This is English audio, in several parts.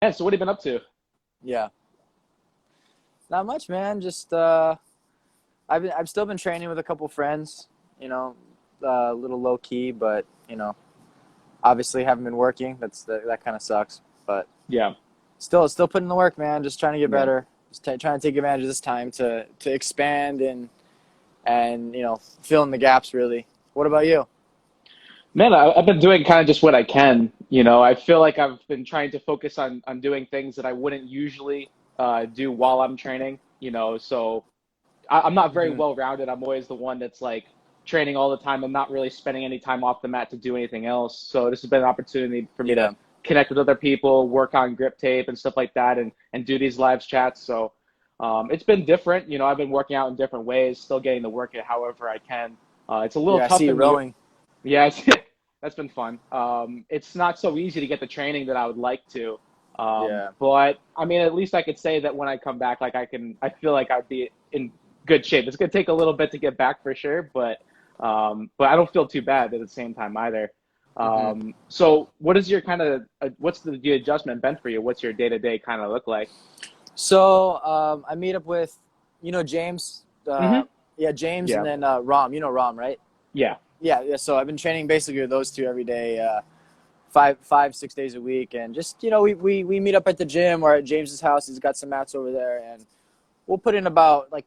Yeah, so what have you been up to? Yeah. Not much, man. Just I've still been training with a couple friends, a little low key, but obviously haven't been working. That kind of sucks, but Yeah. still putting in the work, man. Just trying to get Yeah. better. Just trying to take advantage of this time to expand and fill in the gaps really. What about you? Man, I've been doing kind of just what I can. I feel like I've been trying to focus on doing things that I wouldn't usually do while I'm training. So I'm not very Hmm. well rounded. I'm always the one that's like training all the time. I'm not really spending any time off the mat to do anything else. So this has been an opportunity for me to Yeah. connect with other people, work on grip tape and stuff like that, and do these live chats. So it's been different. I've been working out in different ways, still getting the work in however I can. It's a little Yeah, I see tough you in the rowing. yeah, that's been fun. It's not so easy to get the training that I would like to. Yeah. But I mean, at least I could say that when I come back, like I feel like I'd be in good shape. It's gonna take a little bit to get back for sure, but I don't feel too bad at the same time either. Hmm. So what is your kind of what's the adjustment been for you? What's your day to day kind of look like? So I meet up with, James. Hmm. Yeah, James, and Yeah, then Rom. You know Rom, right? yeah, Yeah. So I've been training basically with those two every day, 6 days a week, and just we meet up at the gym or at James's house. He's got some mats over there, and we'll put in about like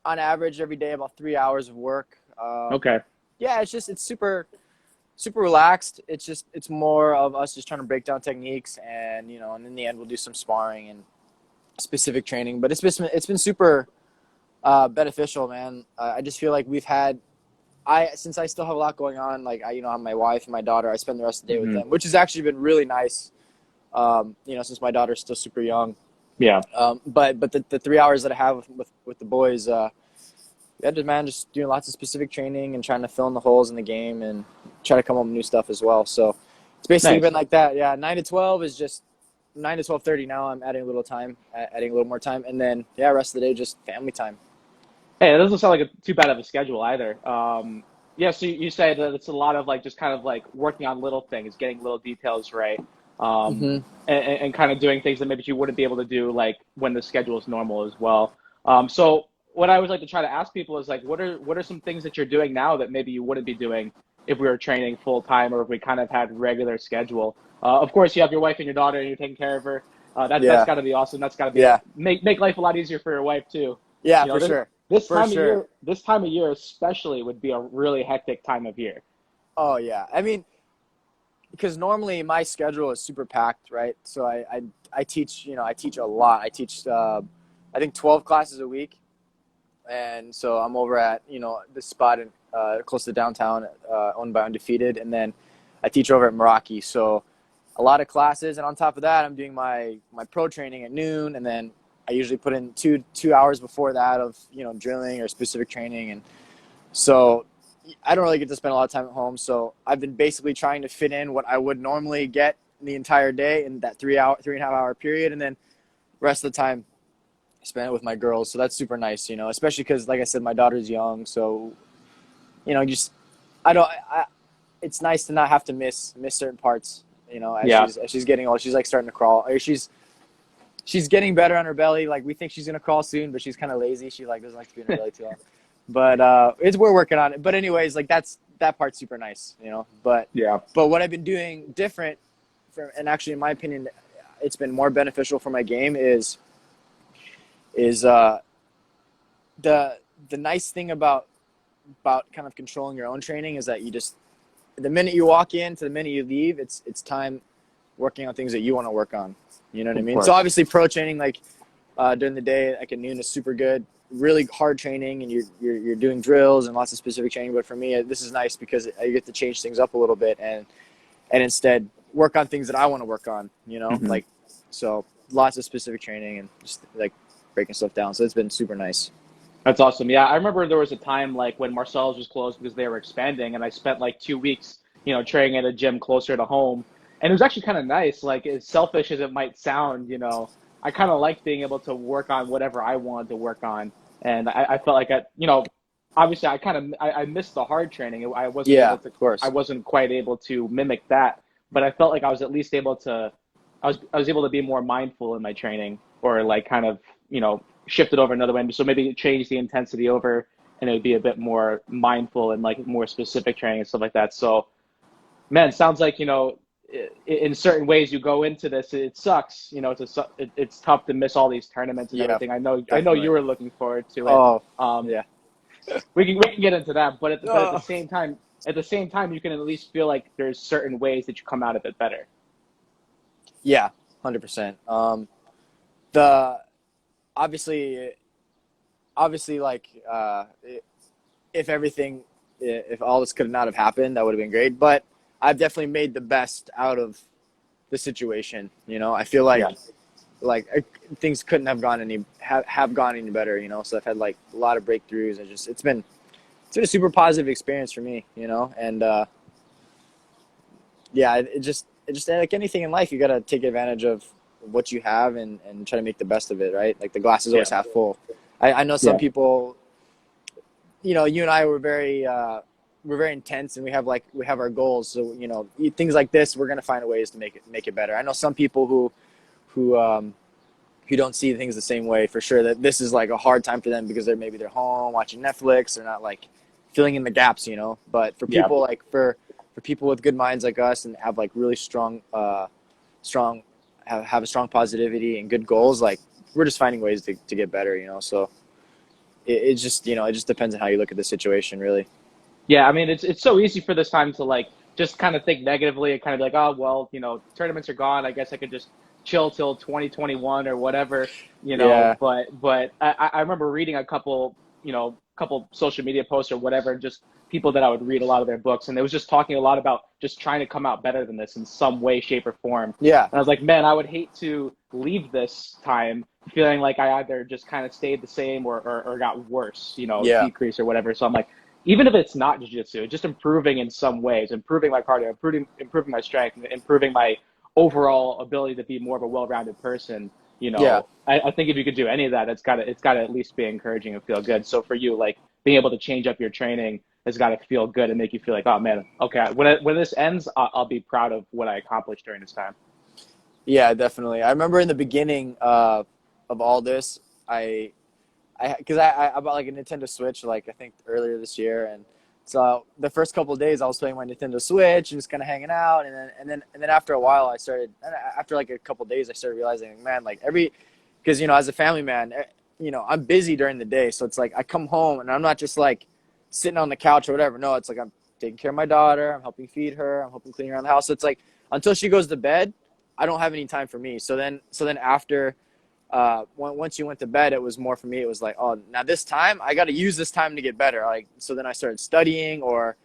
on average every day about 3 hours of work. okay, Yeah, it's super relaxed. It's more of us just trying to break down techniques, and in the end we'll do some sparring and specific training. But it's been super beneficial, man. I just feel like we've had since I still have a lot going on. Like I have my wife and my daughter. I spend the rest of the day with hmm them, which has actually been really nice. Since my daughter's still super young. yeah. But the 3 hours that I have with the boys, yeah, just doing lots of specific training and trying to fill in the holes in the game and try to come up with new stuff as well. So it's basically Nice. been like that. Yeah, 9 to 12 is just 9 to 12:30 now. I'm adding a little time, adding a little more time, and then yeah, rest of the day just family time. Hey, it doesn't sound like too bad of a schedule either. Yeah, so you say that it's a lot of like just kind of like working on little things, getting little details right, um, Hmm. and kind of doing things that maybe you wouldn't be able to do like when the schedule is normal as well. So what I always like to try to ask people is like, what are some things that you're doing now that maybe you wouldn't be doing if we were training full time or if we kind of had regular schedule? Of course, you have your wife and your daughter, and you're taking care of her. That's Yeah, got to be awesome. That's got to be yeah, make life a lot easier for your wife too. yeah, You know, for this, sure, this for time of sure. year, this time of year especially would be a really hectic time of year. Oh yeah, I mean, because normally my schedule is super packed, right? So I teach, I teach a lot. I teach, I think 12 classes a week, and so I'm over at this spot in close to downtown, owned by Undefeated, and then I teach over at Meraki. So a lot of classes, and on top of that, I'm doing my pro training at noon, and then I usually put in two hours before that of drilling or specific training, and so I don't really get to spend a lot of time at home. So I've been basically trying to fit in what I would normally get in the entire day in that 3.5 hour period, and then the rest of the time spend it with my girls. So that's super nice, especially because, like I said, my daughter's young. So, just I don't. It's nice to not have to miss certain parts. As Yeah. she's getting old, she's like starting to crawl. Or she's getting better on her belly. Like we think she's gonna crawl soon, but she's kind of lazy. She like doesn't like to be in her belly too long. But we're working on it. But anyways, like that part's super nice, But Yeah. what I've been doing different, and actually in my opinion, it's been more beneficial for my game is the nice thing about kind of controlling your own training is that you just the minute you walk in to the minute you leave, it's time working on things that you want to work on. You know what I Of mean? So course. obviously pro training like during the day like at noon is super good. Really hard training and you're doing drills and lots of specific training. But for me, this is nice because I get to change things up a little bit and instead work on things that I want to work on. Hmm. Like so lots of specific training and just like breaking stuff down. So it's been super nice. That's awesome. Yeah, I remember there was a time like when Marcel's was closed because they were expanding, and I spent like 2 weeks, training at a gym closer to home, and it was actually kind of nice. Like as selfish as it might sound, I kind of liked being able to work on whatever I wanted to work on, and I felt like obviously I missed the hard training. Yeah, of I course. wasn't quite able to mimic that, but I felt like I was at least able to I was able to be more mindful in my training, or like kind of, shift it over another way. So maybe change the intensity over, and it would be a bit more mindful and like more specific training and stuff like that. So, man, sounds like, in certain ways you go into this, it sucks. It's tough to miss all these tournaments and Yeah, everything. I know you definitely. were looking forward to it. Oh, Um, yeah. we can get into that, but at the Oh, same time, you can at least feel like there's certain ways that you come out of it better. yeah, 100%. The obviously, like if everything, if all this could not have happened, that would have been great. But I've definitely made the best out of the situation. I feel Yeah. things couldn't have gone have gone any better. So I've had like a lot of breakthroughs, and just it's been a super positive experience for me. And yeah, it just like anything in life, you got to take advantage of what you have, and try to make the best of it, right? Like the glass is Yeah. always half full. I know some Yeah. people, you and I we're very intense, and we have our goals. So, things like this, we're going to find ways to make it better. I know some people who don't see things the same way, for sure, that this is like a hard time for them because they're home watching Netflix. They're not like filling in the gaps, but for Yeah. people for people with good minds like us, and have like really strong have a strong positivity and good goals, like we're just finding ways to get better, so it just it just depends on how you look at the situation, really. Yeah, I mean, it's so easy for this time to like just kind of think negatively and kind of be like, oh well, tournaments are gone. I guess I could just chill till 2021 or whatever, Yeah. But I remember reading a couple social media posts or whatever, just people that I would read a lot of their books, and it was just talking a lot about just trying to come out better than this in some way, shape, or form. Yeah. And I was like, man, I would hate to leave this time feeling like I either just kind of stayed the same or got worse, Yeah. decrease or whatever. So I'm like, even if it's not jiu-jitsu, just improving in some ways, improving my cardio, improving my strength, improving my overall ability to be more of a well-rounded person. Yeah. I think if you could do any of that, it's got to at least be encouraging and feel good. So for you, like being able to change up your training has got to feel good and make you feel like, oh man, okay, when this ends, I'll be proud of what I accomplished during this time. Yeah, definitely. I remember in the beginning of all this, I bought like a Nintendo Switch, like I think earlier this year, and so the first couple of days I was playing my Nintendo Switch and just kind of hanging out, and then after a while after like a couple of days I started realizing, man, like because as a family man, I'm busy during the day, so it's like I come home and I'm not just like sitting on the couch or whatever. No, it's like I'm taking care of my daughter, I'm helping feed her, I'm helping clean around the house. So it's like until she goes to bed, I don't have any time for me. So then after once you went to bed, it was more for me. It was like, oh, now this time I got to use this time to get better. Like, so then I started studying, or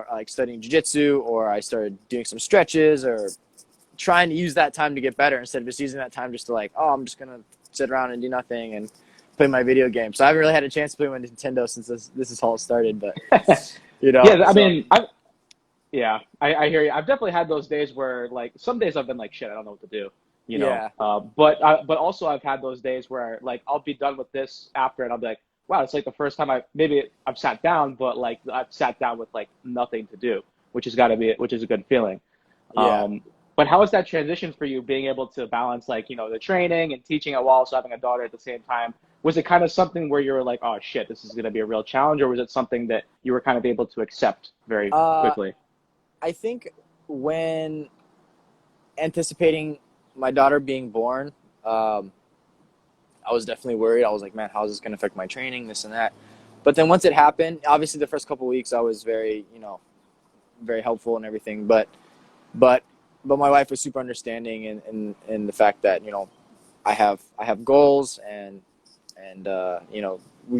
like studying jiu-jitsu, or I started doing some stretches, or trying to use that time to get better instead of just using that time just to like, oh, I'm just going to sit around and do nothing and play my video game. So I haven't really had a chance to play my Nintendo since this is all started, but Yeah, I so mean, yeah, I hear you. I've definitely had those days where like some days I've been like, shit, I don't know what to do, you know. yeah, But also I've had those days where like I'll be done with this after, and I'll be like, wow, it's like the first time I've sat down, but like I've sat down with like nothing to do, which is a good feeling. yeah. But how is that transition for you, being able to balance like the training and teaching while also having a daughter at the same time? Was it kind of something where you were like, oh shit, this is going to be a real challenge, or was it something that you were kind of able to accept very Uh, quickly? I think when anticipating my daughter being born, um, I was definitely worried. I was like, man, how is this going to affect my training, this and that? But then once it happened, obviously the first couple of weeks I was very, very helpful and everything. But, but my wife was super understanding in the fact that, I have goals, and I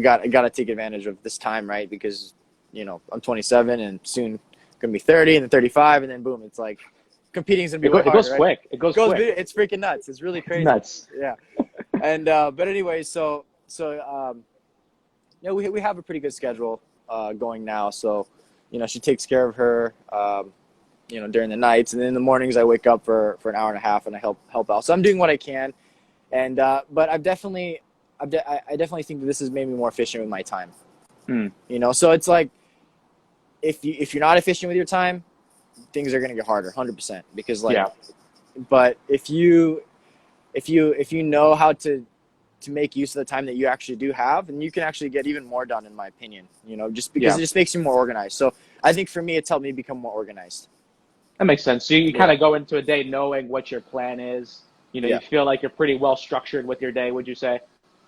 got to take advantage of this time, right? Because, I'm 27 and soon going to be 30 and then 35, and then boom, it's like competing is going to be way It goes harder, right? quick. It goes quick. It's freaking nuts. It's really It's crazy. nuts. Yeah. And but anyway, so we have a pretty good schedule going now. So she takes care of her during the nights, and then in the mornings I wake up for an hour and a half and I help out. So I'm doing what I can, and but I definitely think that this has made me more efficient with my time. Hmm. So it's like if you're not efficient with your time, things are going to get harder, 100%, because like Yeah. But if you know how to make use of the time that you actually do have, and you can actually get even more done, in my opinion, just because Yeah, it just makes you more organized. So I think for me, it's helped me become more organized. that makes sense. So you kind Yeah. of go into a day knowing what your plan is. You Yeah. feel like you're pretty well structured with your day, would you say?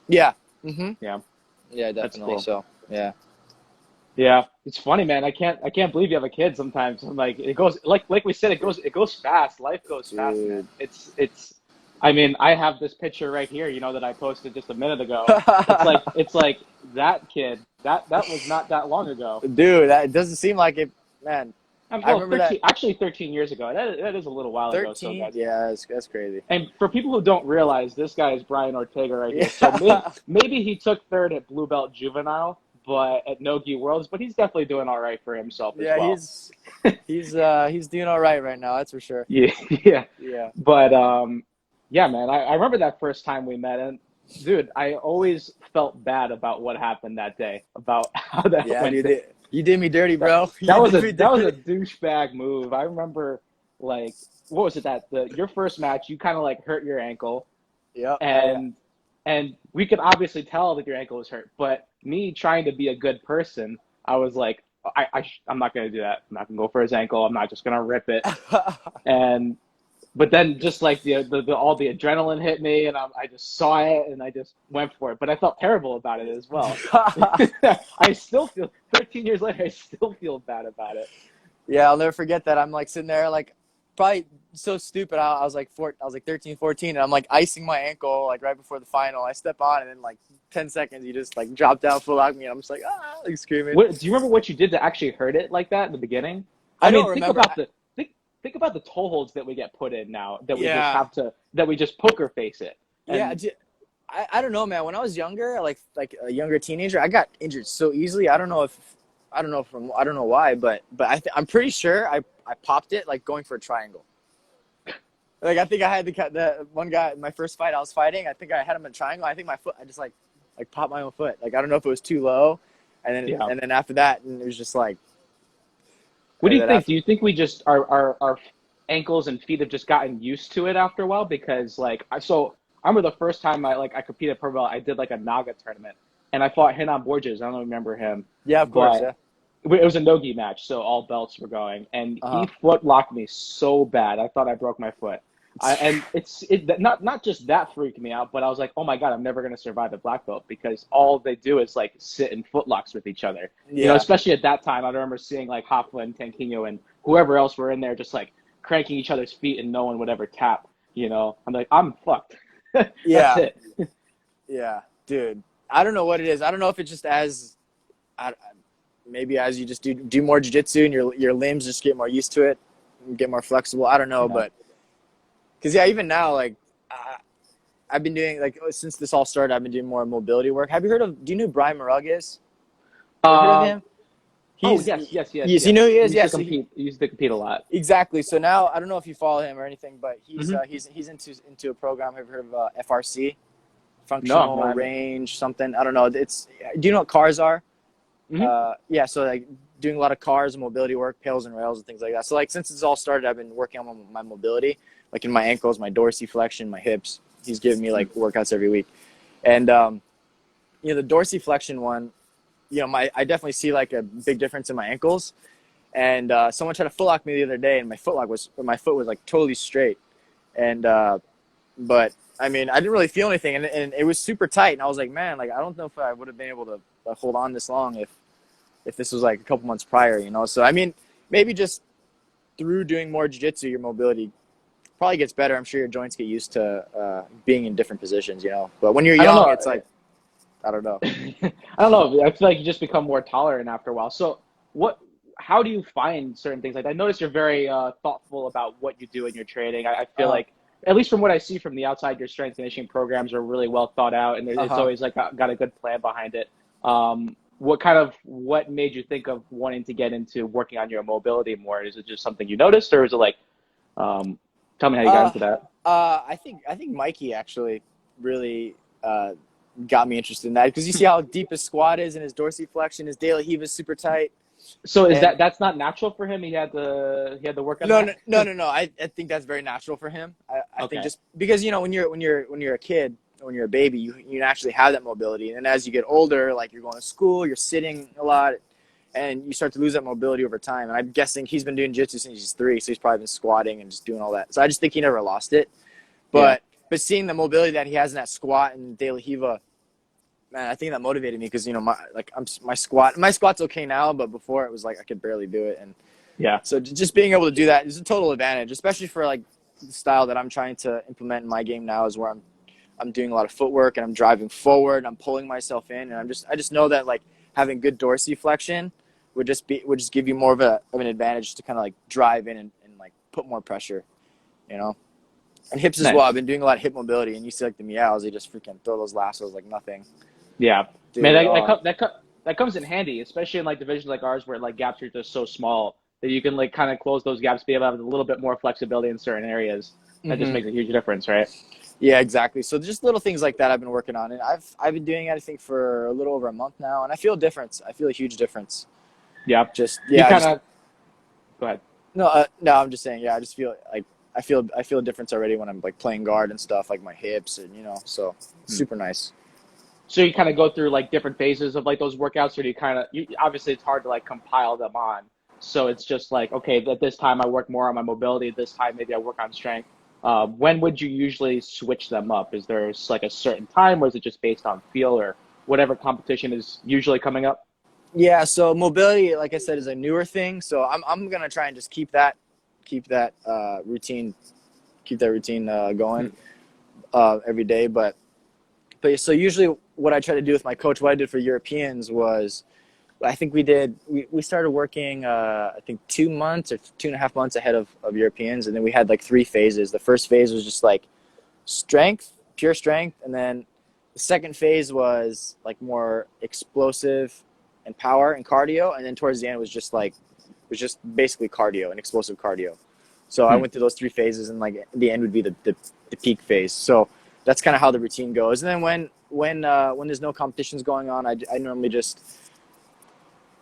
Yeah. Hmm. Yeah, Yeah, that's definitely. cool. So, yeah. Yeah, it's funny, man. I can't believe you have a kid sometimes. I'm like, it goes like we said, it goes fast. Life goes fast, man. Dude. It's I mean, I have this picture right here, that I posted just a minute ago. It's like that kid, that was not that long ago. Dude, that it doesn't seem like it, man. I Well, remember that 13 years ago. That is a little while ago still, 13. guys. Yeah, that's crazy. And for people who don't realize, this guy is Brian Ortega right here. So Yeah. maybe he took third at Blue Belt Juvenile, but at Nogi Worlds, but he's definitely doing all right for himself as Yeah, well. he's doing all right right now, that's for sure. Yeah, yeah. Yeah. But yeah, man, I remember that first time we met, and dude, I always felt bad about what happened that day, about how that Yeah, went. dude. You did me dirty, That bro. that You was did a me that was a dirty. douchebag move. I remember, like, what was it that your first match, you kind of like hurt your ankle, Yep. and we could obviously tell that your ankle was hurt, but me trying to be a good person, I was like, I'm not gonna do that. I'm not gonna go for his ankle. I'm not just gonna rip it. And but then just like the all the adrenaline hit me, and I just saw it and I just went for it. But I felt terrible about it as well. I still feel 13 years later, I still feel bad about it. Yeah, I'll never forget that. I'm like sitting there, like, probably so stupid. I was like 13, 14, and I'm like icing my ankle like right before the final. I step on, and then like 10 seconds, you just like drop down, full out me, and I'm just like, like screaming. Do you remember what you did to actually hurt it like that in the beginning? I I don't mean, think remember. about the think about the toe holds that we get put in now, Yeah, that we just poker face it. yeah. And I don't know, man. When I was younger, like a younger teenager, I got injured so easily. I don't know why, but I'm pretty sure I popped it like going for a triangle. Like I think I had the one guy, my first fight I was fighting. I think I had him in a triangle. I think my foot, I just like popped my own foot. Like I don't know if it was too low, and then yeah, after that, and it was just like, what do and you then think? after, Do you think we just our ankles and feet have just gotten used to it after a while? Because I remember the first time I competed pro belt, I did like a Naga tournament, and I fought Renan Borges. I don't remember him, yeah, of course, but yeah, it was a nogi match, so all belts were going, and uh he foot locked me so bad, I thought I broke my foot. huh, And not just that freaked me out, but I was like, oh my god, I'm never gonna survive a black belt because all they do is like sit in footlocks with each other. yeah, Especially at that time, I remember seeing like Hoffa and Tanquinho and whoever else were in there just like cranking each other's feet, and no one would ever tap. I'm like, I'm fucked. That's yeah, it. yeah, dude. I don't know what it is. I don't know if it's just maybe as you just do more jujitsu and your limbs just get more used to it, and get more flexible. I don't know, Yeah. but because yeah, even now, like I've been doing like since this all started, I've been doing more mobility work. Have you heard of? Do you know who Brian Murug is? Ever heard of Uh, him? oh He's yes, yes, yes, yes, you know yes. who he He is. used Yeah, to so compete. He used to compete a lot. exactly. So now I don't know if you follow him or anything, but Hmm. he's into a program. Have you heard of FRC? No, Functional I haven't. range something. I don't know. It's do you know what cars are? Hmm. Yeah, so like doing a lot of cars and mobility work, pails and rails and things like that. So like since it's all started, I've been working on my mobility, like in my ankles, my dorsiflexion, my hips. He's giving me like workouts every week, and the dorsiflexion one, I definitely see like a big difference in my ankles. And someone tried to foot lock me the other day, and my foot was like totally straight, and but I mean I didn't really feel anything, and it was super tight, and I was like, man, like I don't know if I would have been able to hold on this long if this was like a couple months prior. So I mean, maybe just through doing more jiu-jitsu, your mobility probably gets better. I'm sure your joints get used to being in different positions. But when you're I don't young, know. it's like I don't know. I don't know. I feel like you just become more tolerant after a while. So, what? How do you find certain things? Like, I notice you're very thoughtful about what you do in your training. I feel Uh like, at least from what I see from the outside, your strength conditioning programs are really well thought out, and it's huh. always like got a good plan behind it. What made you think of wanting to get into working on your mobility more? Is it just something you noticed, or is it like, um, tell me how you got Uh, into that? I think Mikey actually really got me interested in that because you see how deep his squat is and his dorsiflexion, his daily heave is super tight. So is And that's not natural for him? He had to work on no, that. no, no, no, no. I think that's very natural for him. I think Okay. just because when you're a kid, when you're a baby, you actually have that mobility, and then as you get older, like you're going to school, you're sitting a lot, and you start to lose that mobility over time. And I'm guessing he's been doing jiu-jitsu since he's 3, so he's probably been squatting and just doing all that. So I just think he never lost it. Yeah. But seeing the mobility that he has in that squat and De La Hiva, man, I think that motivated me because my squat's okay now, but before it was like I could barely do it. And Yeah. so just being able to do that is a total advantage, especially for like the style that I'm trying to implement in my game now, is where I'm doing a lot of footwork and I'm driving forward and I'm pulling myself in, and I just know that like having good dorsiflexion would just give you more of an advantage to kind of like drive in and like put more pressure, you know. And hips as well. I've Nice. been doing a lot of hip mobility, and you see like the meows, they just freaking throw those lassos like nothing, Yeah. Man, dude. Oh, that comes in handy, especially in like divisions like ours where like gaps are just so small that you can like kind of close those gaps, be able to have a little bit more flexibility in certain areas. That just hmm makes a huge difference, right? yeah, exactly. So just little things like that I've been working on, and I've been doing it I think for a little over a month now, and I feel a difference. I feel a huge difference. Yeah. Just You yeah, kind just of go ahead. no, no. I'm just saying, yeah. I just feel like I feel a difference already when I'm like playing guard and stuff, like my hips and so Hmm. super nice. So you kind of go through like different phases of like those workouts, or do you obviously it's hard to like compile them on. So it's just like, okay, at this time I work more on my mobility. At this time maybe I work on strength. When would you usually switch them up? Is there like a certain time, or is it just based on feel or whatever competition is usually coming up? Yeah, so mobility, like I said, is a newer thing. So I'm gonna try and just keep that routine, going Hmm. every day. But so usually what I try to do with my coach, what I did for Europeans was I think we started working I think 2 months or 2.5 months ahead of Europeans, and then we had like 3 phases. The first phase was just like strength, pure strength, and then the second phase was like more explosive and power and cardio, and then towards the end was just basically cardio and explosive cardio. So I Hmm. went through those 3 phases, and like the end would be the peak phase. So that's kind of how the routine goes. And then when there's no competitions going on, I normally just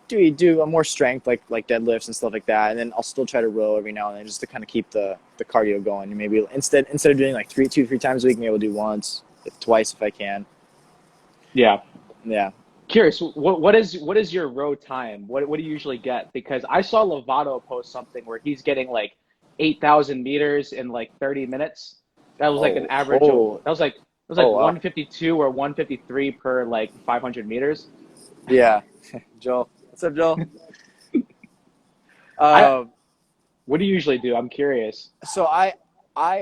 do a more strength like deadlifts and stuff like that, and then I'll still try to row every now and then just to kind of keep the cardio going. And maybe instead of doing like 3 times a week, maybe I'll do once, twice if I can. Yeah. Yeah. Curious, what is your row time? What do you usually get? Because I saw Lovato post something where he's getting like 8,000 meters in like 30 minutes. That was like an Oh, average of oh, that was like oh, wow. 152 or 153 per like 500 meters. Yeah. Joel, what's up, Joel? I Um, What do you usually do? I'm curious. so I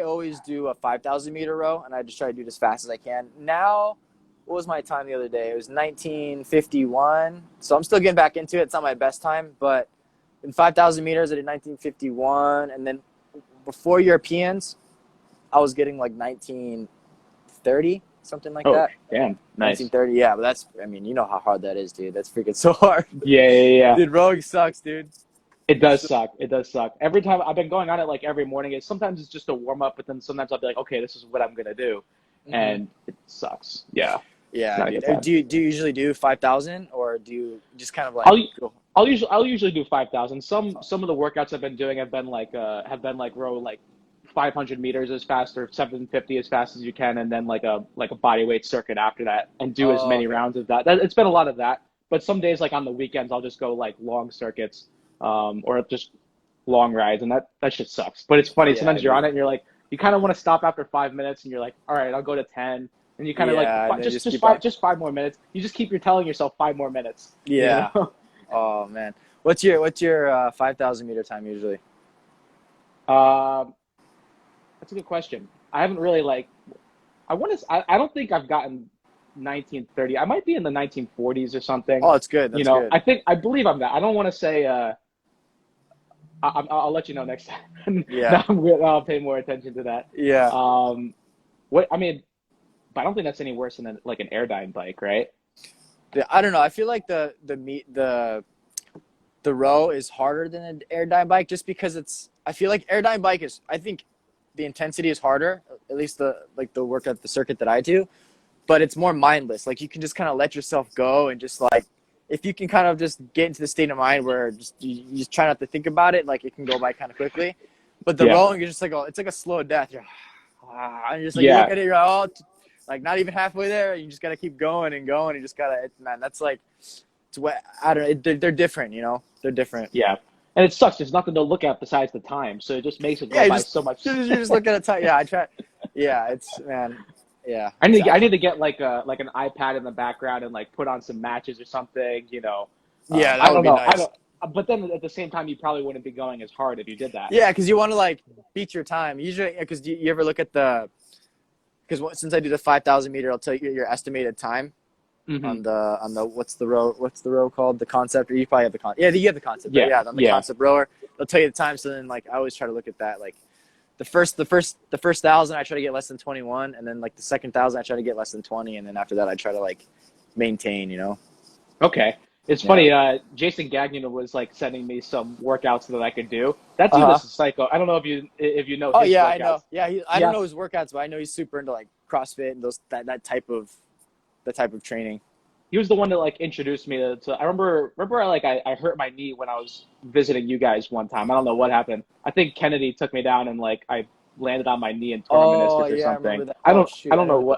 always do a 5,000 meter row, and I just try to do it as fast as I can. Now, what was my time the other day? It was 1951. So I'm still getting back into it. It's not my best time, but in 5,000 meters, I did 1951, and then before Europeans, I was getting like 1930, something like Oh, that. damn. Nice. 1930, yeah, but that's, I mean, you know how hard that is, dude. That's freaking so hard. Yeah, yeah, yeah. Dude, rowing sucks, dude. It It's does so, suck. It does suck. Every time I've been going on it like every morning. Sometimes it's just a warm up, but then sometimes I'll be like, okay, this is what I'm gonna do, hmm and it sucks. Yeah, it's yeah, not a dude. good time. Do you usually do 5,000, or do you just kind of like I'll go? I'll usually do 5,000. Some of the workouts I've been doing have been like row like 500 meters as fast or 750 as fast as you can, and then like a body weight circuit after that, and do as Oh, many okay. rounds of that. It's been a lot of that, but some days like on the weekends I'll just go like long circuits, or just long rides, and that shit sucks. But it's funny. Yeah, Sometimes you're on dude. it and you're like you kind of want to stop after 5 minutes, and you're like, all right, I'll go to 10. And you kind of like Yeah, and then just just keep on. five more minutes. You just keep you're telling yourself 5 more minutes, you Yeah. know. Oh man. What's your 5,000 meter time usually? Um, that's a good question. I haven't really like I want to. I don't think I've gotten 1930. I might be in the 1940s or something. Oh, it's good. That's good. I believe I'm that. I don't want to say. I'll let you know next time. Yeah. Now I'll pay more attention to that. Yeah. What I mean, but I don't think that's any worse than like an airdyne bike, right? Yeah, I don't know. I feel like the row is harder than an airdyne bike just because I feel like airdyne bike is, I think the intensity is harder, at least the work at the circuit that I do, but it's more mindless. Like you can just kind of let yourself go and just like if you can kind of just get into the state of mind where you just try not to think about it, like it can go by kind of quickly. But the Yeah. rowing is just like it's like a slow death. You're and you're just like you Yeah. look at it, you're like, oh, like not even halfway there. You just gotta keep going and going. You just gotta, man. That's like, it's what I don't know. They're different, you know. They're different. Yeah. And it sucks. There's nothing to look at besides the time, so it just makes it Yeah, go by so much. you just look at a time. Yeah, I try. Yeah, it's man. Yeah, I exactly. need to get like an iPad in the background and like put on some matches or something. Yeah, I that would don't be know. I nice. don't. But then at the same time, you probably wouldn't be going as hard if you did that. Yeah, because you want to like beat your time. Usually, because you ever look at because since I do the 5,000 meter, I'll tell you your estimated time Hmm. on the what's the row called, the concept, or you probably have the concept. Yeah, you have the concept, but Yeah. yeah, on the Yeah. concept rower, they'll tell you the time. So then like I always try to look at that. Like the first 1,000, I try to get less than 21, and then like the second 1,000, I try to get less than 20, and then after that, I try to like maintain. You know. Okay. It's Yeah. funny. Jason Gagnon was like sending me some workouts that I could do. That Uh dude huh. is a psycho. I don't know if you know Oh his yeah, I know. workouts. Yeah, I don't Yeah, know his workouts, but I know he's super into like CrossFit and that type of training. he was the one that like introduced me to I remember I hurt my knee when I was visiting you guys one time. I don't know what happened. I think Kennedy took me down and like I landed on my knee and tore my Oh meniscus or yeah, I remember something. that. Oh shoot, I know.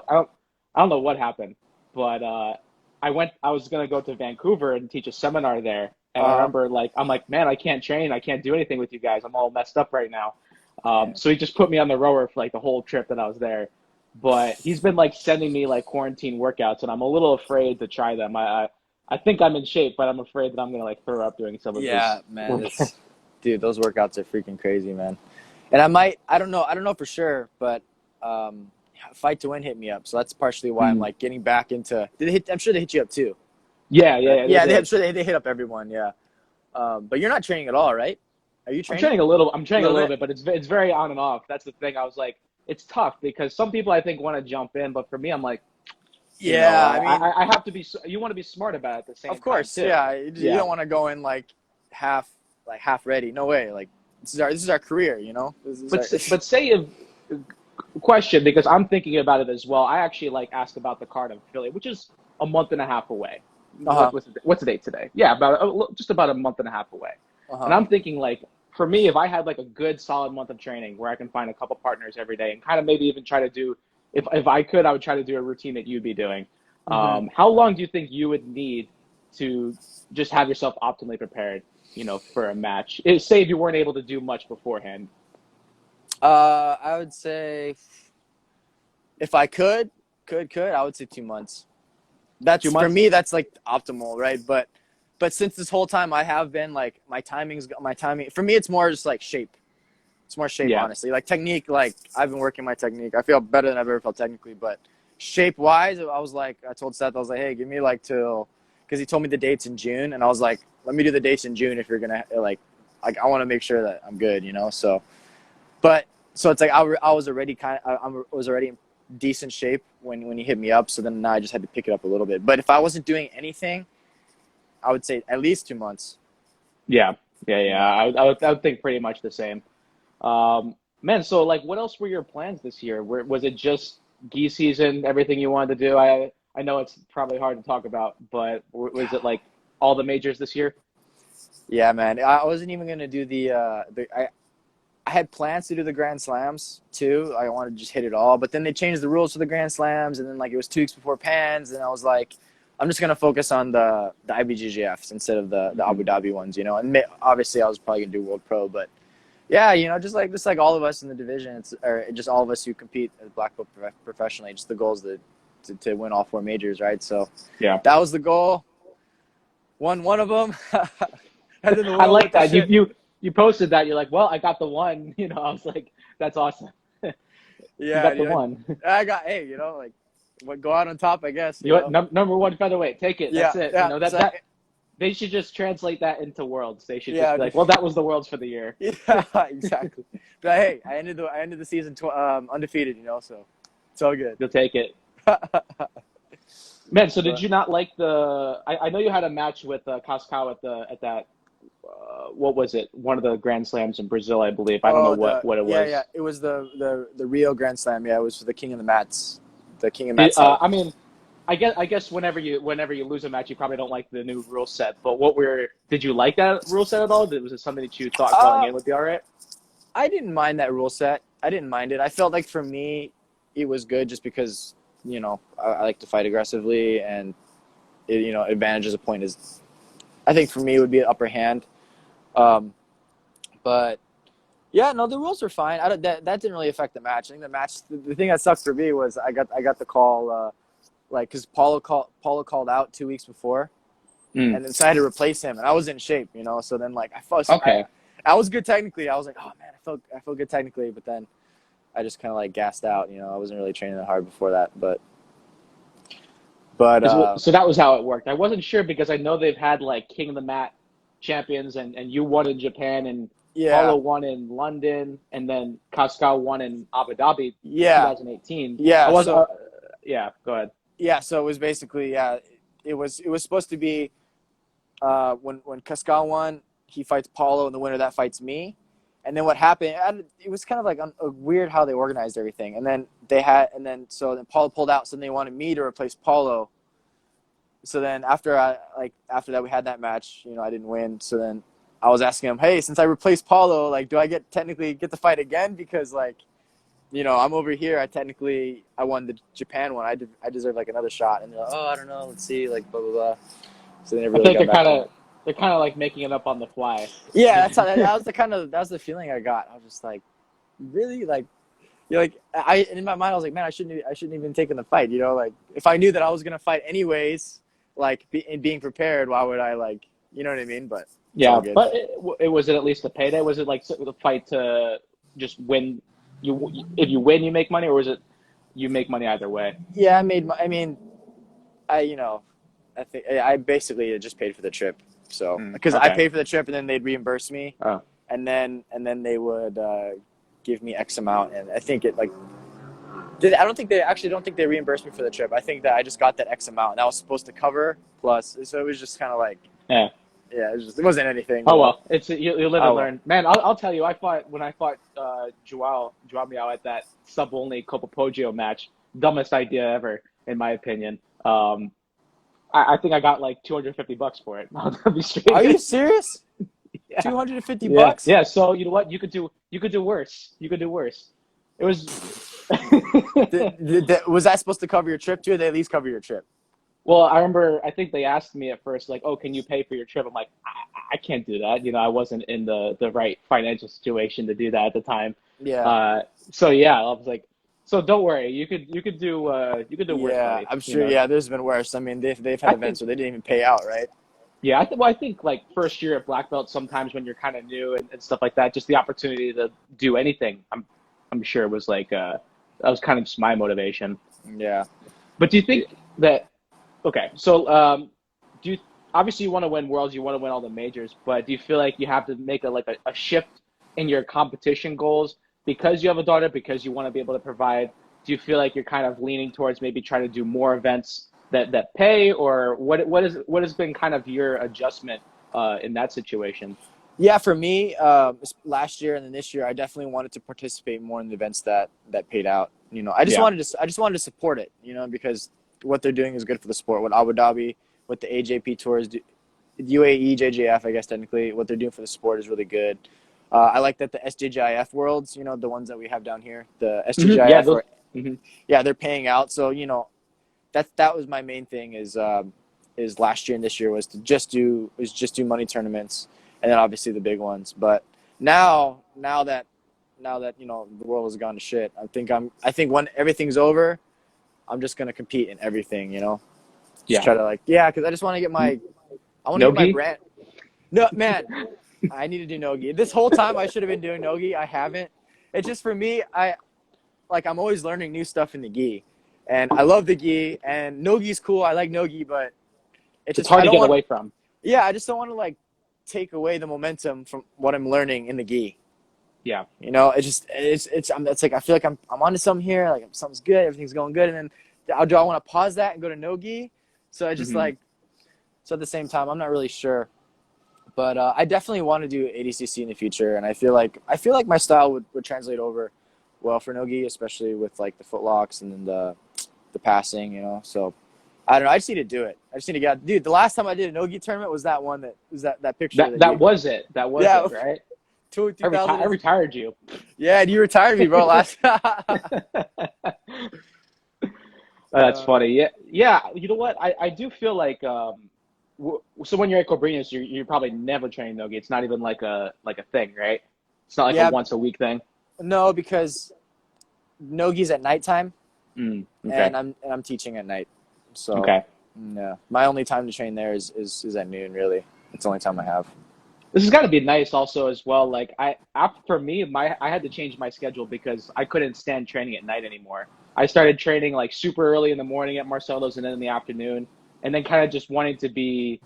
I don't know what happened, but I was gonna go to Vancouver and teach a seminar there, and I Uh, remember like I'm like, man, I can't train, I can't do anything with you guys. I'm all messed up right now. yeah. So he just put me on the rower for like the whole trip that I was there. But he's been like sending me like quarantine workouts, and I'm a little afraid to try them. I think I'm in shape, but I'm afraid that I'm gonna like throw up doing some of his Yeah, man, work. it's dude, those workouts are freaking crazy, man. And I don't know for sure, but Fight to Win hit me up, so that's partially why I'm Mm. like getting back into. Did they hit? I'm sure they hit you up too. Yeah, Right? they Yeah, I'm did. sure they hit up everyone. Yeah, but you're not training at all, right? Are you I'm training training a little. I'm a training a little little bit? bit, but it's very on and off. That's the thing. I was like, it's tough because some people I think want to jump in, but for me, I'm like, Yeah, I mean, I have to be. You want to be smart about it at the of same time course, too. yeah. You Yeah, don't want to go in half half ready. No way. Like this is our career, you know. This is our. but say if question because I'm thinking about it as well. I actually like asked about the card of Philly, which is a month and a half away. Uh huh. What's the date today? Yeah, just about a month and a half away. Uh And huh. I'm thinking like for me, if I had like a good solid month of training where I can find a couple partners every day and kind of maybe even try to do if I could, I would try to do a routine that you'd be doing. Hmm. How long do you think you would need to just have yourself optimally prepared, for a match? Say if you weren't able to do much beforehand. I would say if I could, I would say 2 months. Two That's for months? me. That's like optimal, right? But since this whole time I have been like my timing for me, it's more just like shape. It's more shape, Yeah. honestly. Like technique, like I've been working my technique. I feel better than I've ever felt technically, but shape wise, I told Seth, I was like, hey, give me like till, because he told me the dates in June, and I was like, let me do the dates in June if you're gonna like I want to make sure that I'm good, you know. But so it's like I was already I was already in decent shape when he hit me up. So then now I just had to pick it up a little bit. But if I wasn't doing anything, I would say at least 2 months. Yeah. Yeah, You yeah. know. I would think pretty much the same. Man, so like, what else were your plans this year? Was it just gi season, everything you wanted to do? I know it's probably hard to talk about, but was it like all the majors this year? Yeah, man. I wasn't even gonna do I had plans to do the Grand Slams too. I wanted to just hit it all, but then they changed the rules for the Grand Slams, and then like it was 2 weeks before Pans, and I was like, I'm just gonna focus on the IBJJFs instead of the Hmm. Abu Dhabi ones, you know. And obviously, I was probably gonna do World Pro, but yeah, you know, just like all of us in the division, or just all of us who compete as black belt professionally. Just the goal is to win all 4 majors, right? So Yeah. that was the goal. Won one of them, and then the I world like went to that. shit. You posted that. You're like, well, I got the one. I was like, that's awesome. You Yeah, got the you know, one. hey, you know, like what go out on top, I guess, you You what? know. Number one featherweight. Take it. Yeah, That's it. yeah. It's That like, they should just translate that into worlds. They should just yeah, be like, well, that was the worlds for the year. yeah, exactly. But hey, I ended the season undefeated, you know, so it's all good. You'll take it. Man, so did But you not like the? I know you had a match with Cascal at that. What was it? One of the Grand Slams in Brazil, I believe. I don't know oh, what it yeah, was. it was the Rio Grand Slam. Yeah, it was for the King of the Mats, the King of Mats title. I mean, I guess whenever you lose a match, you probably don't like the new rule set. But did you like that rule set at all? Was it something that you thought going Uh, in would be all right? I didn't mind that rule set. I didn't mind it. I felt like for me, it was good just because I like to fight aggressively, and advantage as a point is. I think for me it would be an upper hand. Um, but yeah, no, the rules were fine. That didn't really affect the match. I think the thing that sucked for me was I got the call like because Paulo called out 2 weeks before, Mm, and then so I had to replace him, and I was in shape. So then like okay. I was good technically. I was like, oh man, I felt good technically, but then I just kind of like gassed out. I wasn't really training that hard before that, but So that was how it worked. I wasn't sure because I know they've had like King of the Mat champions, and you won in Japan, and yeah, Paulo won in London, and then Cascal won in Abu Dhabi in yeah, 2018. I yeah. was So yeah. Go ahead. yeah, so it was basically it was supposed to be when Cascal won, he fights Paulo, and the winner of that fights me. And then what happened? It was kind of like weird how they organized everything. And then so then Paulo pulled out, so then they wanted me to replace Paulo. So then after that we had that match, I didn't win. So then I was asking him, hey, since I replaced Paulo, like, do I technically get the fight again? Because like, I'm over here. I won the Japan one. I deserve like another shot. And they're like, oh, I don't know. Let's see. Like blah blah blah. So they never I really think got back to me. they're kind of like making it up on the fly. Yeah, that was the feeling I got. I was just like, really, like, and in my mind I was like, man, I shouldn't even taken the fight. Like if I knew that I was gonna fight anyways, like being prepared, why would I like, you know what I mean? But it's all Yeah, good. but it was it at least a payday? Was it like the fight to just win? If you win, you make money, or was it you make money either way? Yeah, I mean, I you know, I think I basically just paid for the trip. So because I Okay. paid for the trip and then they'd reimburse me, Oh, and then they would give me X amount, and I think it like I don't think they actually don't think they reimbursed me for the trip. I think that I just got that X amount, and that was supposed to cover plus. So it was just kind of like, yeah. yeah, it wasn't anything, Oh well, you live and Oh well. learn, man. I'll tell you, I fought Joao Miao at that sub only Copa Poggio match. Dumbest idea ever, in my opinion. I think I got like $250 for it. I'll be Are you straight. serious? Yeah, 250 yeah, bucks? yeah. So you know what? You could do worse. You could do worse. It was. Was that supposed to cover your trip too? Or they at least cover your trip? Well, I remember. I think they asked me at first, like, "Oh, can you pay for your trip?" I'm like, I can't do that. I wasn't in the right financial situation to do that at the time. Yeah, Uh, so yeah, I was like, so don't worry. You could do worse, yeah. buddy. I'm sure. Yeah, there's been worse. I mean, they've had I events think where they didn't even pay out, right? yeah, I think like first year at black belt, sometimes when you're kind of new and stuff like that, just the opportunity to do anything, I'm sure was like that was kind of just my motivation. Yeah. But do you think that okay, so do you obviously you want to win worlds, you want to win all the majors, but do you feel like you have to make a shift in your competition goals because you have a daughter, because you want to be able to provide? Do you feel like you're kind of leaning towards maybe trying to do more events that pay, or what has been kind of your adjustment in that situation? Yeah, for me, last year and then this year, I definitely wanted to participate more in the events that paid out. Yeah. I just wanted to support it. Because what they're doing is good for the sport. What Abu Dhabi, what the AJP tours do, UAE, JJF, I guess technically, what they're doing for the sport is really good. I like that the SJJIF worlds, the ones that we have down here, the Yeah, SJJIF, those. or Hmm. yeah, they're paying out. So that was my main thing is last year and this year was to just do money tournaments, and then obviously the big ones. But now that the world has gone to shit, I think when everything's over, I'm just gonna compete in everything. Just Yeah. try to like, yeah, because I just want to get my Nogi. brand. No, man, I need to do nogi. This whole time I should have been doing nogi. I haven't. It's just for me. I'm always learning new stuff in the gi, and I love the gi. And nogi's cool. I like nogi, but it's It's just hard I to don't get want. away from. Yeah, I just don't want to like take away the momentum from what I'm learning in the gi. Yeah. It's just it's like I feel like I'm onto something here. Like something's good, everything's going good, and then do I want to pause that and go to nogi? So I just Hmm. like so at the same time I'm not really sure. But I definitely want to do ADCC in the future, and I feel like my style would translate over well for nogi, especially with like the footlocks and then the passing. So I don't know. I just need to do it. I just need to get, dude. The last time I did a no-gi tournament was that one that was that picture That that that you, was it. That was yeah, it, right? two I thousand. retired you. Yeah, and you retired me, bro. Last. That's funny. Yeah, yeah. You know what? I do feel like so when you're at Cobrinius, you're probably never training nogi. It's not even like a thing, right? It's not like a Yeah, once a week thing. no, because no-gi's at nighttime, Okay. and I'm teaching at night, so Okay. yeah, my only time to train there is at noon. Really, it's the only time I have. This has got to be nice also as well. Like for me, I had to change my schedule because I couldn't stand training at night anymore. I started training like super early in the morning at Marcelo's and then in the afternoon, and then kind of just wanted to be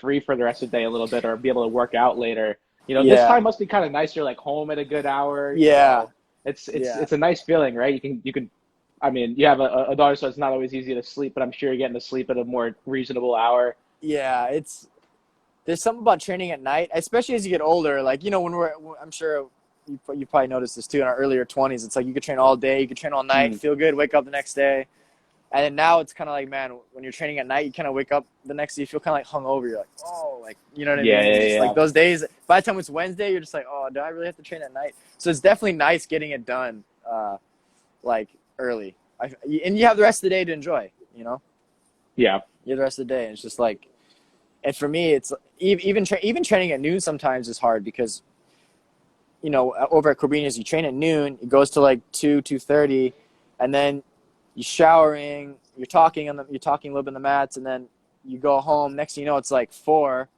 free for the rest of the day a little bit or be able to work out later. This Yeah, time must be kind of nice. You're like home at a good hour. yeah, yeah, It's a nice feeling, right? You can. I mean, you have a daughter, so it's not always easy to sleep, but I'm sure you're getting to sleep at a more reasonable hour. yeah. There's something about training at night, especially as you get older. Like, I'm sure you probably noticed this too in our earlier 20s. It's like you could train all day, you could train all night, Mm. feel good, wake up the next day. And then now it's kind of like, man, when you're training at night, you kind of wake up the next day, you feel kind of like hungover. You're like, oh, like, you know what I Yeah, mean? yeah, It's just like yeah. those days, by the time it's Wednesday, you're just like, oh, do I really have to train at night? So it's definitely nice getting it done, like early. And you have the rest of the day to enjoy, you know? Yeah. You have the rest of the day. And it's just like, and for me, it's even training at noon sometimes is hard because, over at Corbini's, you train at noon, it goes to like 2:30, and then you're showering, you're talking a little bit on the mats, and then you go home. Next thing you know, it's like 4,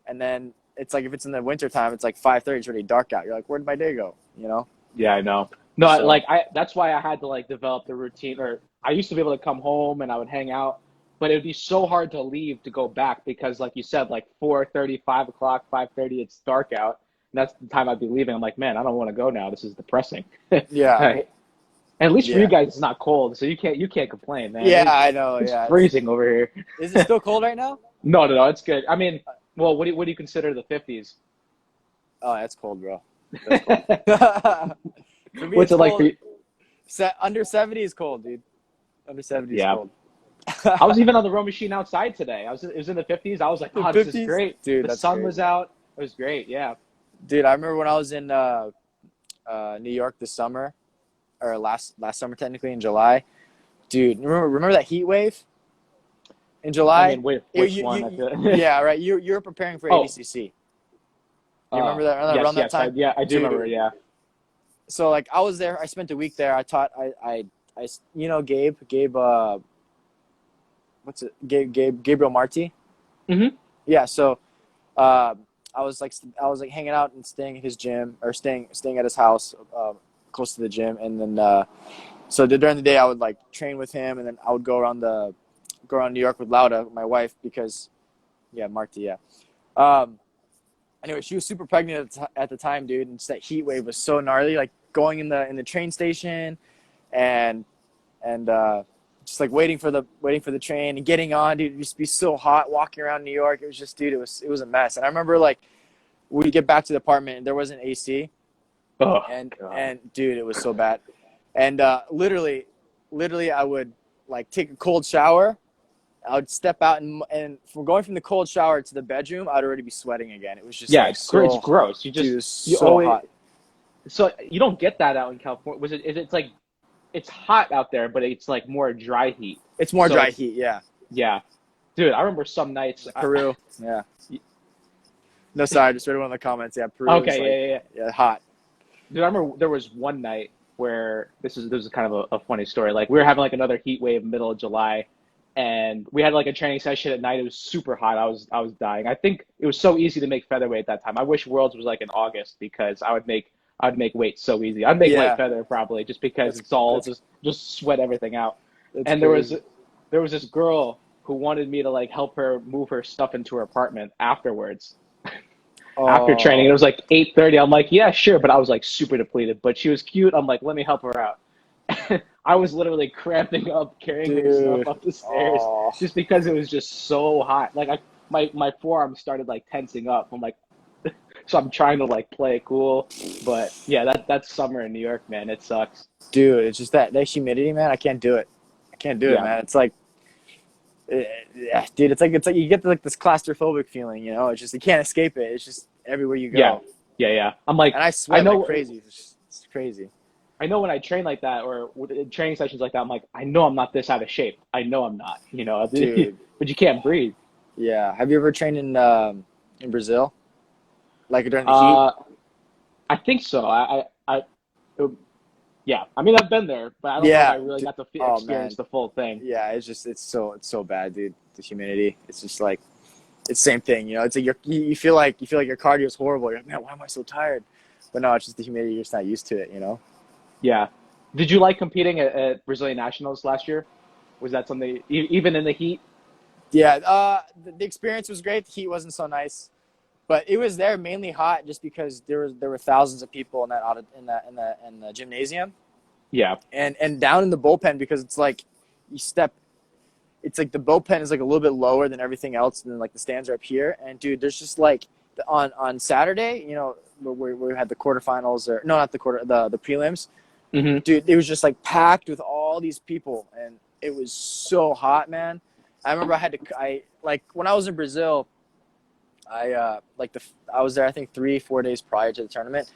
and then it's like if it's in the winter time, it's like 5:30. It's already dark out. You're like, where'd my day go? You know? Yeah, I know. No, So that's why I had to like develop the routine or I used to be able to come home and I would hang out, but it'd be so hard to leave to go back because like you said, like 4:30, 5 o'clock, 5:30, it's dark out. And that's the time I'd be leaving. I'm like, man, I don't want to go now. This is depressing. yeah, Right. And at least for you yeah, guys it's not cold, so you can't complain, man. yeah. I know. It's Yeah, freezing over here. is it still cold right now? No, no, no, it's good. I mean, well, what do you consider the 50s? Oh, that's cold, bro. That's cold. For me, What's it's it like for cold. you? Under 70 is cold, dude. Under 70 is Yeah. cold. I was even on the row machine outside today. It was in the 50s. I was like, The oh, this is 50s? great. Dude, The that's sun was crazy. out. It was great. Yeah. Dude, I remember when I was in New York this summer, or last summer technically in July. Dude, remember that heat wave in I July? mean, which one? I feel. Yeah, right. You were preparing for Oh, ADCC. You remember that yes, around that yes. time? Yeah, I do remember. Dude, Yeah. so like I was there. I spent a week there. I taught. I Gabe. What's it? Gabriel Marti. Hmm. Yeah. So, uh, I was like hanging out and staying at his gym or staying at his house, close to the gym, and then so during the day I would like train with him, and then I would go around New York with Lauda, my wife, because yeah, Marti, yeah. Um, anyway, she was super pregnant at the time, dude, and just that heat wave was so gnarly. Like going in the train station, and and just like waiting for the train and getting on, dude. It used to be so hot walking around New York. It was just, dude, it was a mess. And I remember like we get back to the apartment and there wasn't AC, Oh God. and dude, it was so bad. And literally, I would like take a cold shower. I would step out and from going from the cold shower to the bedroom, I'd already be sweating again. It was just Yeah, like it's so, gross. dude, it was You so always hot. so you don't get that out in California. It's like it's hot out there, but it's like more dry heat. It's more So dry it's heat, yeah. yeah, dude. I remember some nights. Like Peru, yeah. No, sorry, I just read one of the comments. Yeah, Peru is Okay, like, yeah, yeah, yeah. yeah, hot. Dude, I remember there was one night where this is kind of a funny story. Like we were having like another heat wave middle of July, and we had like a training session at night. It was super hot. I was dying. I think it was so easy to make featherweight at that time. I wish Worlds was like in August because I'd make weight so easy. I'd make light Yeah, feather probably just because that's it's all that's just sweat everything out. that's And crazy. there was this girl who wanted me to like help her move her stuff into her apartment afterwards after training. It Oh, was like 8:30. I'm like, yeah, sure, but I was like super depleted. But she was cute. I'm like, let me help her out. I was literally cramping up carrying her stuff dude. up the stairs Oh, just because it was just so hot. Like my forearms started like tensing up. I'm like, so I'm trying to like play it cool, but yeah, that's summer in New York, man. It sucks. dude, it's just that humidity, man. I can't do it. I can't do it, Yeah, man. It's like Yeah, dude, it's like you get like this claustrophobic feeling, you know. It's just you can't escape it. It's just everywhere you Yeah, go, yeah. I'm and like, I I sweat like know, crazy. It's crazy. I know when I train like that or in training sessions like that, I'm like, I know I'm not this out of shape. I know I'm not, Dude, but you can't breathe. yeah. Have you ever trained in Brazil, like during the heat? Uh, I think so. Um, yeah. I mean, I've been there, but I don't know if I Yeah. really got to Oh experience man. the full thing. Yeah. It's so bad, dude. The humidity. It's just like it's the same thing. You know, it's like you feel like your cardio is horrible. You're like, man, why am I so tired? But no, it's just the humidity. You're just not used to it. You know. Yeah. Did you like competing at Brazilian Nationals last year? Was that something, even in the heat? Yeah. The experience was great. The heat wasn't so nice. But it was there mainly hot just because there were thousands of people in that in the gymnasium Yeah. and down in the bullpen because it's like you step it's like the bullpen is like a little bit lower than everything else and then like the stands are up here and dude there's just like on Saturday you know where we had the quarterfinals or no not the quarter the prelims Hmm. dude it was just like packed with all these people and it was so hot man. I remember I like when I was in Brazil I was there I think 3-4 days prior to the tournament.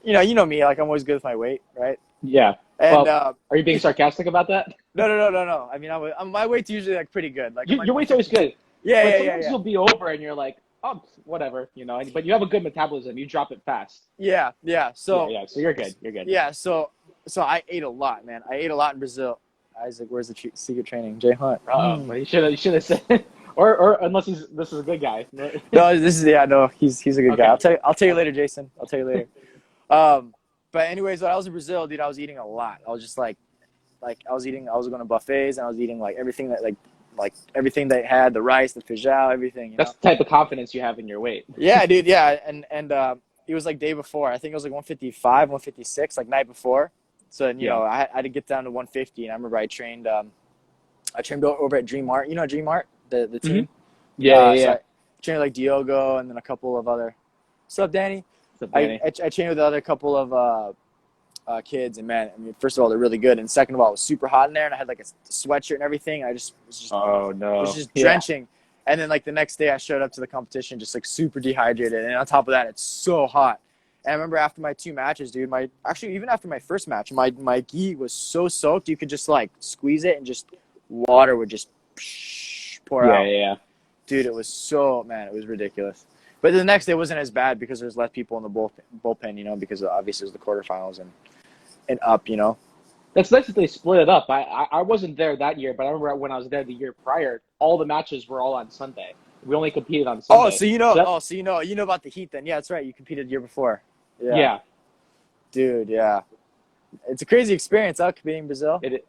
You know me, like I'm always good with my weight, right? Yeah. And Well, are you being sarcastic about that? no. I mean, my weight's usually like pretty good. Like I'm like Your weight's always 152. good, Yeah, but yeah, yeah, sometimes yeah, you'll be over and you're like, oh, whatever, but you have a good metabolism. You drop it fast. yeah, yeah. Yeah, So yeah. So you're good. You're good. yeah, so I ate a lot, man. I ate a lot in Brazil. Isaac, where's the secret training? Jay Hunt. Uh-oh. Well, you should have said, or unless this is a good guy. No, this is yeah, no, he's a good guy. Okay. I'll tell you Okay. later, Jason. I'll tell you later. Um, but anyways, when I was in Brazil, dude, I was eating a lot. I was just like I was going to buffets and I was eating like everything that like everything they had, the rice, the feijoa, everything, you know. That's the type of confidence you have in your weight. Yeah, dude, yeah, and it was like day before. I think it was like 155, 156, like night before. So Yeah. I had to get down to 150, and I remember I trained over at Dream Art. You know Dream Art, the Hmm. team. Yeah, yeah, So yeah. I trained like Diogo and then a couple of other. What's up, Danny? What's up, I Danny? I, I trained with the other couple of kids, and man, I mean, first of all, they're really good, and second of all, it was super hot in there, and I had like a sweatshirt and everything. And I just Oh was no. just Yeah. drenching. And then like the next day I showed up to the competition just like super dehydrated. And on top of that, it's so hot. And I remember after my two matches, dude, even after my first match, my gi was so soaked you could just like squeeze it and just water would just pour Yeah, out. yeah, yeah. Dude, it was so man, it was ridiculous. But the next day wasn't as bad because there's less people in the bullpen, you know, because obviously it was the quarterfinals and up, you know. That's nice that they split it up. I wasn't there that year, but I remember when I was there the year prior, all the matches were all on Sunday. We only competed on Oh, Sunday. so So that, you know about the Heat then. Yeah, that's right. You competed the year before. Yeah. yeah, Dude, yeah. It's a crazy experience, huh, competing in Brazil. do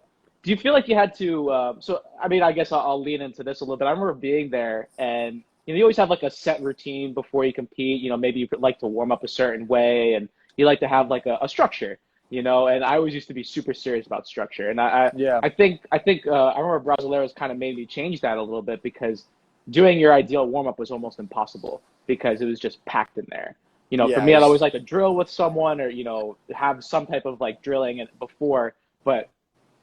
you feel like you had to? So, I mean, I guess I'll lean into this a little bit. I remember being there, and you always have like a set routine before you compete. Maybe you like to warm up a certain way, and you like to have like a structure. And I always used to be super serious about structure, and Yeah. I remember Brasileiros kind of made me change that a little bit because doing your ideal warm up was almost impossible because it was just packed in there. For Yeah, me, I'd always like to drill with someone or have some type of like drilling before, but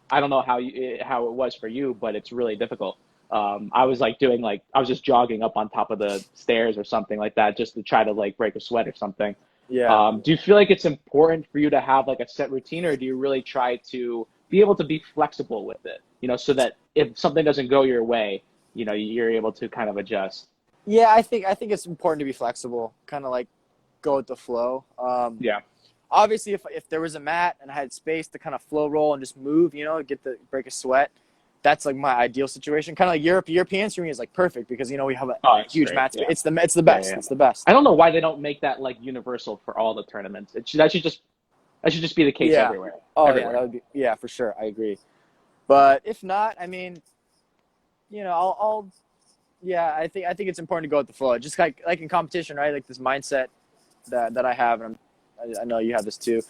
I don't know how it was for you, but it's really difficult. I was like doing like I was just jogging up on top of the stairs or something like that just to try to like break a sweat or something. yeah. Do you feel like it's important for you to have like a set routine, or do you really try to be able to be flexible with it? So that if something doesn't go your way, you're able to kind of adjust. Yeah, I think it's important to be flexible, kind of like go with the flow. Yeah. Obviously if there was a mat and I had space to kind of flow roll and just move, break a sweat, that's like my ideal situation. Kind of like European swimming is like perfect because we have a Oh, it's huge great. mat space. Yeah. It's the Yeah, best. yeah. It's the best. I don't know why they don't make that like universal for all the tournaments. That should just be the case Yeah. everywhere. Oh yeah, that Everywhere. would be yeah, for sure. I agree. But if not, I mean, I'll yeah, I think it's important to go with the flow. Just like in competition, right? Like this mindset that I have, and I know you have this too,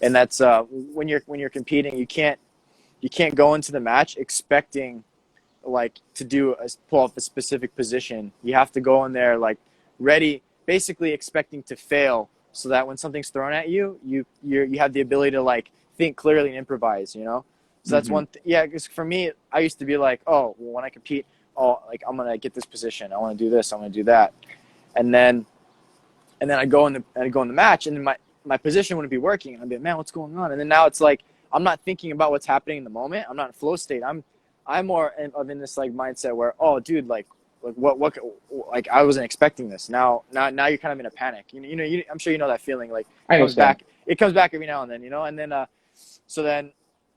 and that's when you're competing, you can't go into the match expecting like to pull off a specific position. You have to go in there like ready, basically expecting to fail, so that when something's thrown at you, you have the ability to like think clearly and improvise. So that's Hmm. one. Yeah, because for me, I used to be like, oh, well, when I compete, oh, like I'm gonna get this position, I want to do this, I'm gonna do that, and then I go in the match, and then my position wouldn't be working, and I'd be like, man, what's going on? And then now it's like I'm not thinking about what's happening in the moment. I'm not in flow state. I'm more in this like mindset where, oh, dude, like what like I wasn't expecting this. Now you're kind of in a panic. I'm sure you know that feeling. Like I understand. it comes back every now and then, and then so then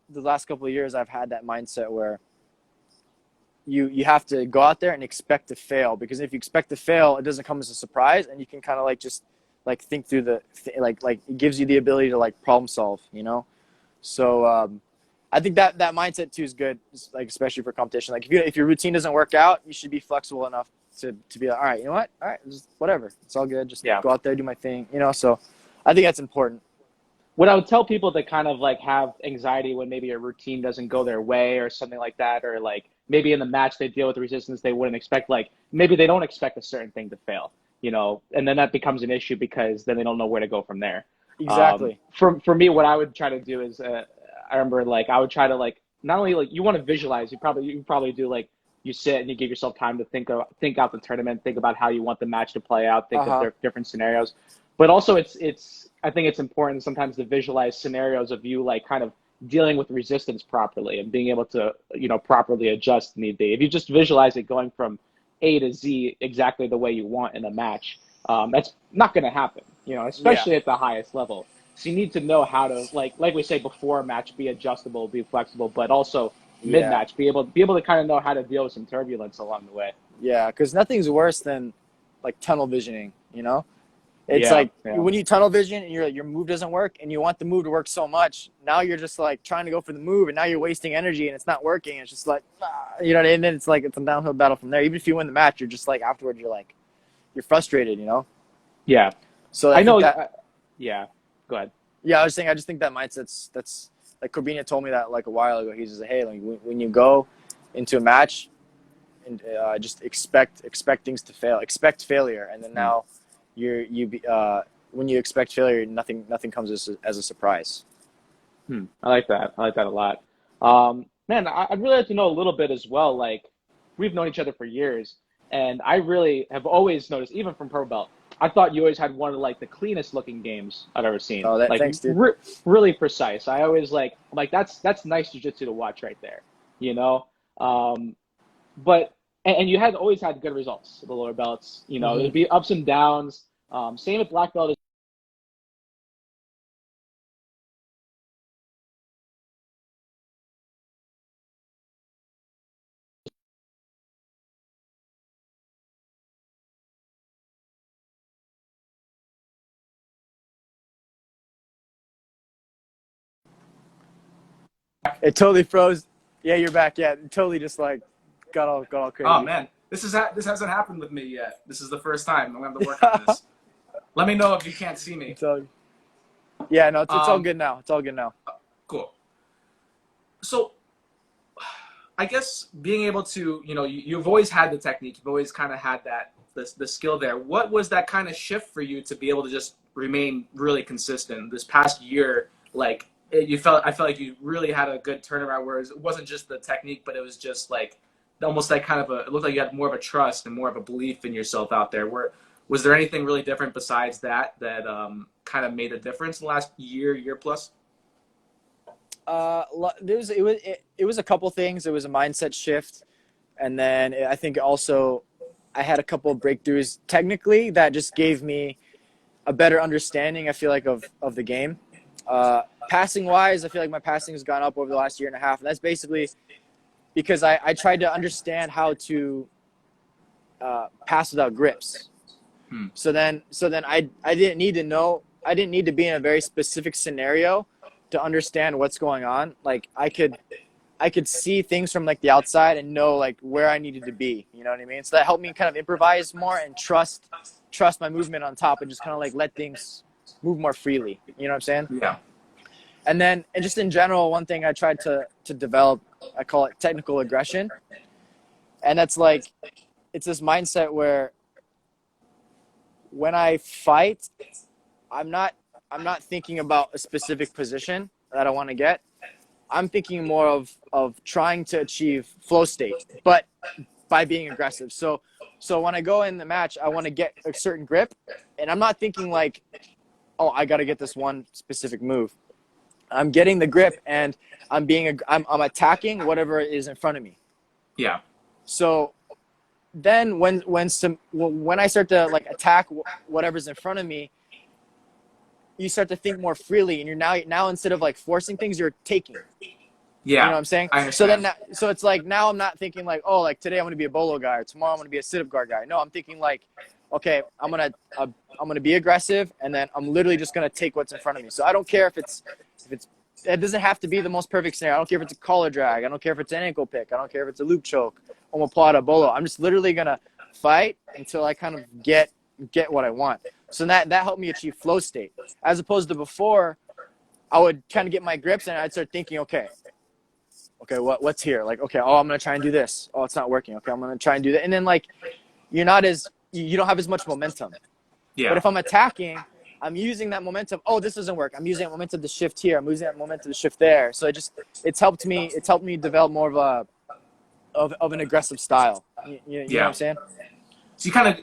the last couple of years I've had that mindset where you have to go out there and expect to fail, because if you expect to fail, it doesn't come as a surprise, and you can kind of like just like think through like it gives you the ability to like problem solve. So I think that mindset too is good, like especially for competition. Like if your routine doesn't work out, you should be flexible enough to be like, all right, you know what, all right, just whatever, it's all good, just Yeah. go out there, do my thing. So I think that's important. What I would tell people that kind of like have anxiety when maybe a routine doesn't go their way or something like that, or like maybe in the match they deal with resistance they wouldn't expect, like maybe they don't expect a certain thing to fail, and then that becomes an issue because then they don't know where to go from there. Exactly. For me, what I would try to do is, I remember like I would try to like not only like you want to visualize, you probably do like you sit and you give yourself time to think out the tournament, think about how you want the match to play out, think of Uh-huh. different scenarios, but also it's I think it's important sometimes to visualize scenarios of you like kind of dealing with resistance properly and being able to properly adjust need be. If you just visualize it going from A to Z exactly the way you want in a match, that's not going to happen, Yeah. especially at the highest level. So you need to know how to like we say before a match, be adjustable, be flexible, but also mid Yeah. match be able to kind of know how to deal with some turbulence along the way. Yeah, because nothing's worse than like tunnel visioning. It's Yeah, like yeah, when you tunnel vision and your move doesn't work and you want the move to work so much, now you're just like trying to go for the move, and now you're wasting energy and it's not working. It's just like, you know what I mean? And then it's like it's a downhill battle from there. Even if you win the match, you're just like afterwards, you're frustrated. yeah. So I I think know. that, Yeah. Go ahead. yeah, I just think that mindset's that's like Corbina told me that like a while ago. He's just like, hey, like when you go into a match, and just expect things to fail, expect failure, and then now when you expect failure, nothing comes as a surprise. I like that. I like that a lot. Man, I'd really like to know a little bit as well. Like, we've known each other for years, and I really have always noticed, even from Pro Belt, I thought you always had one of like the cleanest looking games I've ever seen. Oh, that Like, thanks, dude. really precise. I always like that's nice jujitsu to watch right there. You know, um, but and you had always had good results at the lower belts. Hmm. There'd be ups and downs. Same at black belt. It totally froze. Yeah, you're back. Yeah, it totally just like got all Oh crazy. man, this hasn't happened with me yet. This is the first time. I'm gonna have to work on this. Let me know if you can't see me. It's all, yeah, no, it's all Um, good now. It's all good now. cool. So I guess being able to, you've always had the technique. You've always kind of had the skill there. What was that kind of shift for you to be able to just remain really consistent this past year? Like I felt like you really had a good turnaround, whereas it wasn't just the technique, but it was just like almost like kind of it looked like you had more of a trust and more of a belief in yourself out there. Was there anything really different besides that kind of made a difference in the last year plus? It was a couple things. It was a mindset shift, and then I think also I had a couple of breakthroughs technically that just gave me a better understanding. I feel like of the game. Passing wise, I feel like my passing has gone up over the last year and a half, and that's basically because I tried to understand how to pass without grips. Hmm. So then I didn't need to know. I didn't need to be in a very specific scenario to understand what's going on. Like I could see things from like the outside and know like where I needed to be. You know what I mean? So that helped me kind of improvise more and trust my movement on top, and just kind of like let things move more freely. You know what I'm saying? Yeah. And just in general, one thing I tried to develop, I call it technical aggression, and that's like it's this mindset where when I fight, I'm not I'm not thinking about a specific position that I want to get. I'm thinking more of trying to achieve flow state, but by being aggressive. So when I go in the match, I want to get a certain grip, and I'm not thinking like, oh, I got to get this one specific move. I'm getting the grip, and I'm attacking whatever is in front of me. Yeah. So then when I start to like attack whatever's in front of me, you start to think more freely, and you're now instead of like forcing things, you're taking. Yeah. You know what I'm saying? I understand. So it's like now I'm not thinking like, oh, like today I'm going to be a bolo guy, or tomorrow I'm going to be a sit-up guard guy. No, I'm thinking like, okay, I'm gonna be aggressive, and then I'm literally just gonna take what's in front of me. So I don't care if it's it doesn't have to be the most perfect scenario. I don't care if it's a collar drag. I don't care if it's an ankle pick. I don't care if it's a loop choke, omoplata, bolo. I'm just literally gonna fight until I kind of get what I want. So that helped me achieve flow state, as opposed to before. I would kind of get my grips, and I'd start thinking, okay, what's here? Like, okay, oh, I'm gonna try and do this. Oh, it's not working. Okay, I'm gonna try and do that, and then like you don't have as much momentum. Yeah. But if I'm attacking, I'm using that momentum. Oh, this doesn't work. I'm using that momentum to shift here. I'm using that momentum to shift there. So it's helped me develop more of an aggressive style. You know what I'm saying? So you kind of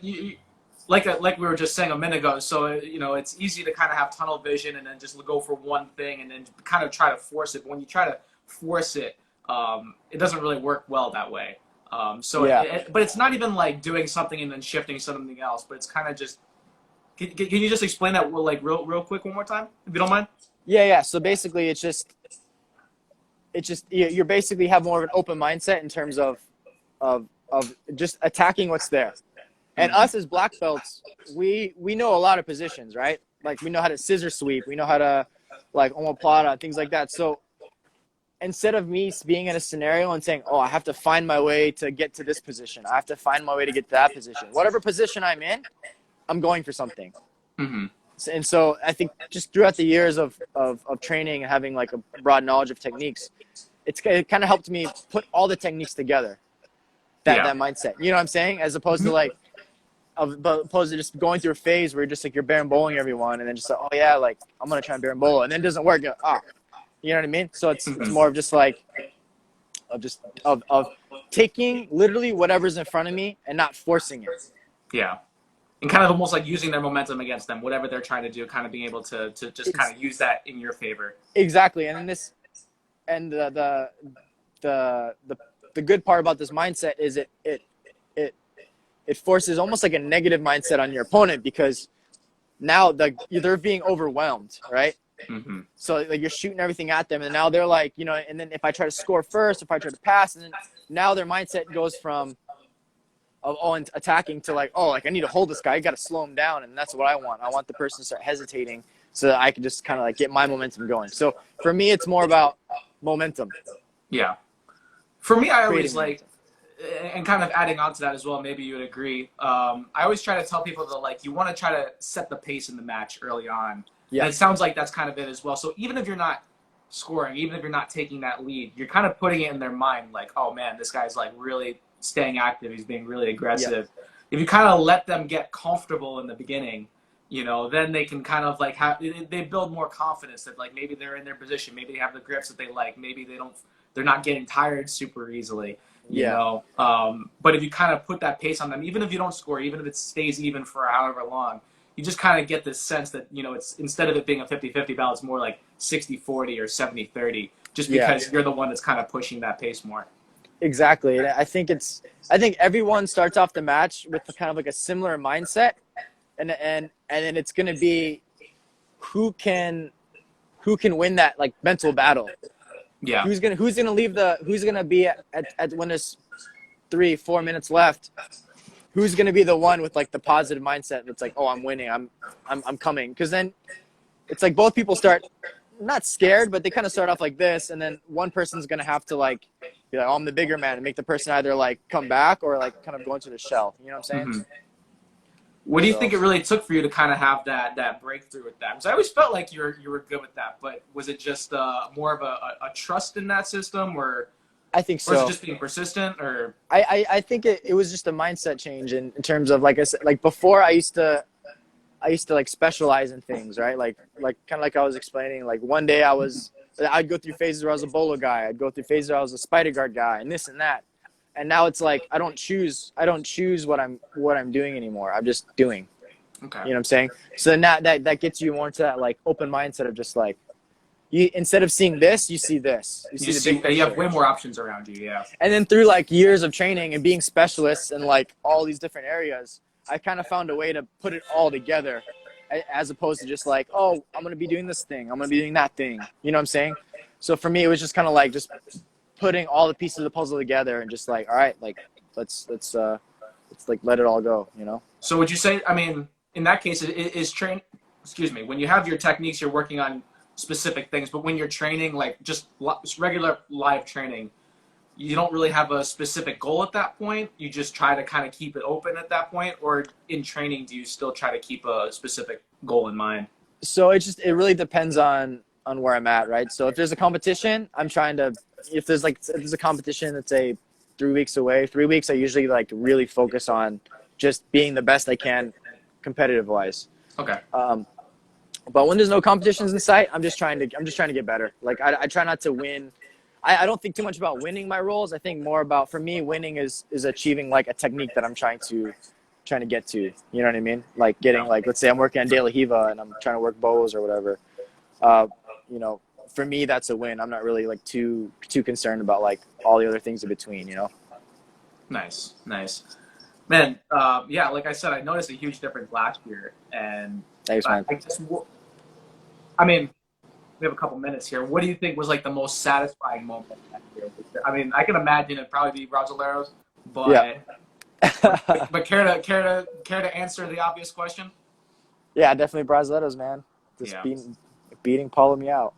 like we were just saying a minute ago. So it's easy to kind of have tunnel vision and then just go for one thing and then kind of try to force it. But when you try to force it, it doesn't really work well that way. But it's not even like doing something and then shifting to something else. But it's kind of just. Can you just explain that like real quick one more time, if you don't mind? Yeah. So basically, it's just you basically have more of an open mindset in terms of just attacking what's there. And us as black belts, we know a lot of positions, right? Like we know how to scissor sweep, we know how to like omoplata, things like that. So instead of me being in a scenario and saying, oh, I have to find my way to get to this position, I have to find my way to get to that position, whatever position I'm in, I'm going for something. Mm-hmm. And so I think just throughout the years of training and having like a broad knowledge of techniques, it kind of helped me put all the techniques together, that mindset. You know what I'm saying? As opposed to like, opposed to just going through a phase where you're just like, you're berimboloing everyone and then just like, oh yeah, like I'm going to try and berimbolo, and then it doesn't work. You know what I mean? So it's more of just like, of taking literally whatever's in front of me and not forcing it. Yeah. And kind of almost like using their momentum against them, whatever they're trying to do, kind of being able to just kind of use that in your favor. Exactly. And then the good part about this mindset is it forces almost like a negative mindset on your opponent, because now they're being overwhelmed, right? Mm-hmm. So like you're shooting everything at them, and now they're like, and then if I try to score first, if I try to pass, and then now their mindset goes from and attacking to like, oh, like I need to hold this guy, I got to slow him down, and that's what I want. I want the person to start hesitating so that I can just kind of like get my momentum going. So for me, it's more about momentum. Yeah. For me, I always like, and kind of adding on to that as well, maybe you would agree. I always try to tell people that like you want to try to set the pace in the match early on. Yeah. And it sounds like that's kind of it as well. So even if you're not scoring, even if you're not taking that lead, you're kind of putting it in their mind like, oh man, this guy's like really staying active. He's being really aggressive. Yeah. If you kind of let them get comfortable in the beginning, then they can kind of like they build more confidence that like maybe they're in their position, maybe they have the grips that they like, maybe they're not getting tired super easily, you know. But if you kind of put that pace on them, even if you don't score, even if it stays even for however long, you just kind of get this sense that, it's instead of it being a 50-50 battle, it's more like 60-40 or 70-30, just because you're the one that's kind of pushing that pace more. Exactly. And I think everyone starts off the match with kind of like a similar mindset, and then it's going to be who can win that like mental battle. Yeah. Who's going to be at when there's 3-4 minutes left, who's going to be the one with like the positive mindset that's like, oh, I'm winning, I'm coming. Because then it's like both people start not scared, but they kind of start off like this, and then one person's going to have to like be like, oh, I'm the bigger man, and make the person either like come back or like kind of go into the shell. You know what I'm saying? Mm-hmm. What do you think it really took for you to kind of have that breakthrough with that? Because I always felt like you were good with that, but was it just more of a trust in that system, or I think so. Or was it just being persistent, or I think it was just a mindset change in terms of, like I said, like before I used to like specialize in things, right? Like kind of like I was explaining, like one day I'd go through phases where I was a bolo guy, I'd go through phases where I was a spider guard guy, and this and that. and now it's like I don't choose what I'm doing anymore. I'm just doing. Okay. You know what I'm saying? So then that gets you more into that like open mindset of just like, you, instead of seeing this, you see this. You see the big picture. You have way more options around you, yeah. And then through like years of training and being specialists in like all these different areas, I kind of found a way to put it all together, as opposed to just like, oh, I'm going to be doing this thing, I'm going to be doing that thing. You know what I'm saying? So for me, it was just kind of like just putting all the pieces of the puzzle together and just like, all right, like let's like let it all go, you know? So would you say, I mean, in that case, when you have your techniques, you're working on specific things, but when you're training, like just regular live training, you don't really have a specific goal at that point. You just try to kind of keep it open at that point, or in training, do you still try to keep a specific goal in mind? So it really depends on where I'm at, right? So if there's a competition, I'm trying to, if there's a competition that's 3 weeks away, 3 weeks, I usually like really focus on just being the best I can competitive wise. Okay. But when there's no competitions in sight, I'm just trying to get better. Like I try not to win. I don't think too much about winning my roles. I think more about, for me, winning is achieving like a technique that I'm trying to get to. You know what I mean? Like getting like, let's say I'm working on De La Hiva and I'm trying to work bows or whatever. You know, for me that's a win. I'm not really like too concerned about like all the other things in between. You know? Nice. Man, yeah, like I said, I noticed a huge difference last year, and thanks, man. I mean, we have a couple minutes here. What do you think was like the most satisfying moment that year? I mean, I can imagine it'd probably be Brasileiros, but yeah. but care to answer the obvious question? Yeah, definitely Brasileiros, man. Just beating Paulo Miao.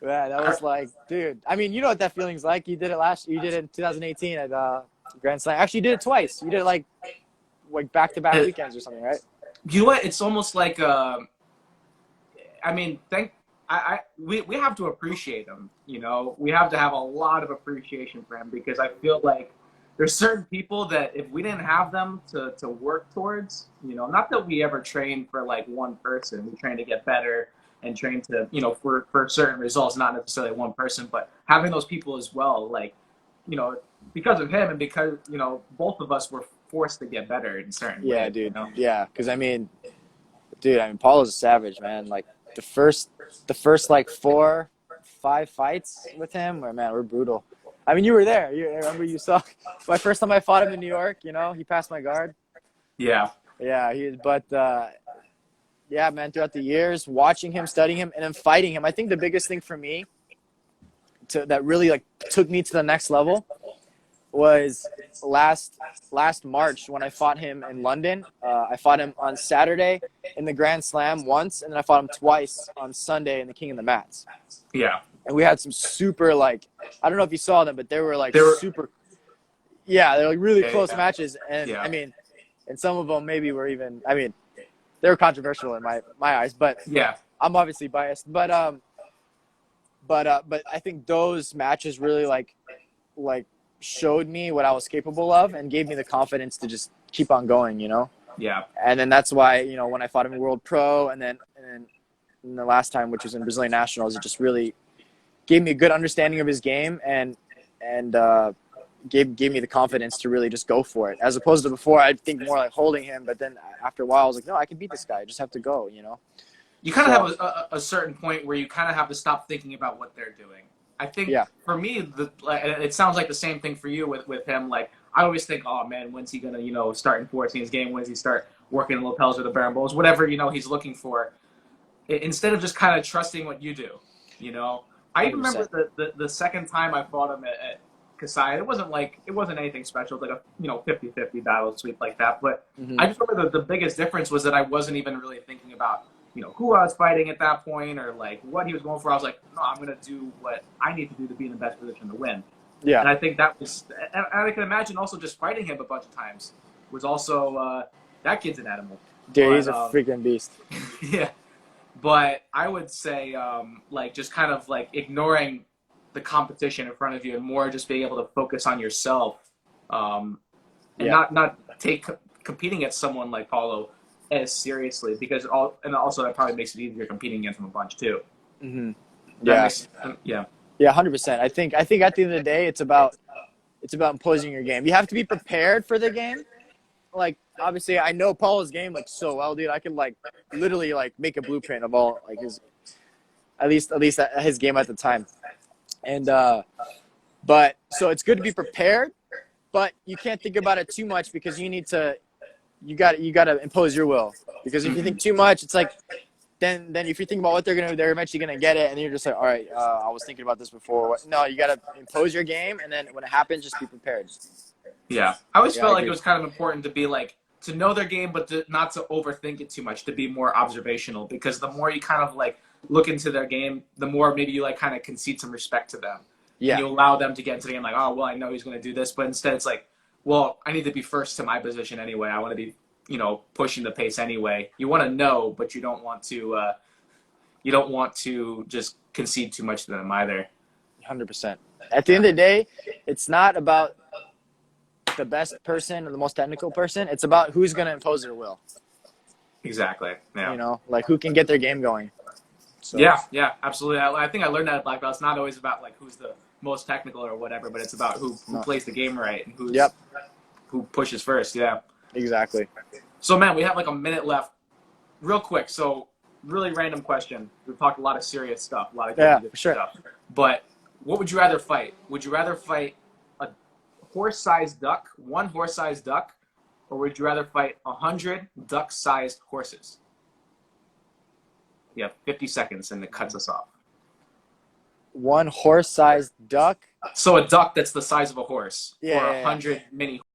Man, that was like, dude. I mean, you know what that feeling's like. You did it You did it in 2018 at Grand Slam. Actually, you did it twice. You did it like back-to-back weekends or something, right? You know what? It's almost like I mean, we have to appreciate him. You know, we have to have a lot of appreciation for him, because I feel like there's certain people that if we didn't have them to work towards, you know, not that we ever train for like one person. We train to get better and train to, you know, for certain results, not necessarily one person, but having those people as well, like, you know, because of him and because, you know, both of us were forced to get better in certain ways. Yeah, dude. You know? Yeah, because I mean, Paulo's a savage, man. Like the first like 4-5 fights with him, we're brutal. I mean, you were there. I remember you saw my first time I fought him in New York. You know, he passed my guard. Yeah. Yeah, yeah, man. Throughout the years, watching him, studying him, and then fighting him, I think the biggest thing for me that really like took me to the next level was last March when I fought him in London. I fought him on Saturday in the Grand Slam once, and then I fought him twice on Sunday in the King of the Mats. Yeah. And we had some super, like, I don't know if you saw them, but they were super. Yeah, they're like really close matches, and I mean, and some of them maybe were even. I mean, they were controversial in my eyes, but I'm obviously biased. But I think those matches really like showed me what I was capable of and gave me the confidence to just keep on going, you know? Yeah. And then that's why, you know, when I fought him in World Pro and then the last time, which was in Brazilian Nationals, it just really gave me a good understanding of his game and gave me the confidence to really just go for it. As opposed to before, I'd think more like holding him, but then after a while, I was like, no, I can beat this guy. I just have to go, you know? You kind of have a certain point where you kind of have to stop thinking about what they're doing. I think for me, it sounds like the same thing for you with him. Like, I always think, oh man, when's he gonna, you know, start enforcing his game? When's he start working the lapels or the berimbau, whatever, you know, he's looking for. Instead of just kind of trusting what you do, you know. I 100%. Remember the second time I fought him at Kasai. It wasn't anything special. It was like a, you know, 50-50 battle sweep like that. But I just remember the biggest difference was that I wasn't even really thinking about, you know, who I was fighting at that point or like what he was going for. I was like, no, I'm going to do what I need to do to be in the best position to win. Yeah. And I think that was, and I can imagine also just fighting him a bunch of times was also, that kid's an animal. Dude, he's a freaking beast. Yeah. But I would say, like, just kind of like ignoring the competition in front of you and more just being able to focus on yourself, and not take competing against someone like Paulo as seriously, because also that probably makes it easier competing against him a bunch too. Mm-hmm. Yeah. 100%. I think at the end of the day, it's about It's about imposing your game. You have to be prepared for the game. Like, obviously, I know Paulo's game like so well, dude. I could like literally like make a blueprint of all like his at least his game at the time. And but so it's good to be prepared, but you can't think about it too much because you got to impose your will. Because if you think too much, it's like then if you think about what they're gonna do, they're eventually gonna get it, and you're just like, all right, I was thinking about this before. No, you got to impose your game, and then when it happens, just be prepared. Yeah, I always Yeah, felt I like it agree. was kind of important to be like to know their game, but not to overthink it too much. To be more observational, because the more you kind of like look into their game, the more maybe you like kind of concede some respect to them, and Yeah, you allow them to get into the game. Like, oh well, I know he's going to do this, but instead it's like, well, I need to be first to my position anyway. I want to be, pushing the pace anyway. You want to know, but you don't want to. You don't want to just concede too much to them either. 100%. At the end of the day, it's not about the best person or the most technical person. It's about who's going to impose their will. Exactly. Yeah. Like who can get their game going. So Yeah, absolutely. I think I learned that at black belt. It's not always about like who's the most technical or whatever, but it's about who no. plays the game right and Yep, who pushes first. Yeah. exactly. So man, we have like a minute left. Real quick. So really random question. We've talked a lot of serious stuff, a lot of Yeah, good for sure. stuff. But what would you rather fight? Would you rather fight a horse-sized duck, one horse-sized duck, or would you rather fight 100 duck-sized horses? You have 50 seconds, and it cuts us off. One horse-sized duck. So a duck that's the size of a horse, Yeah, or yeah, yeah. 100 mini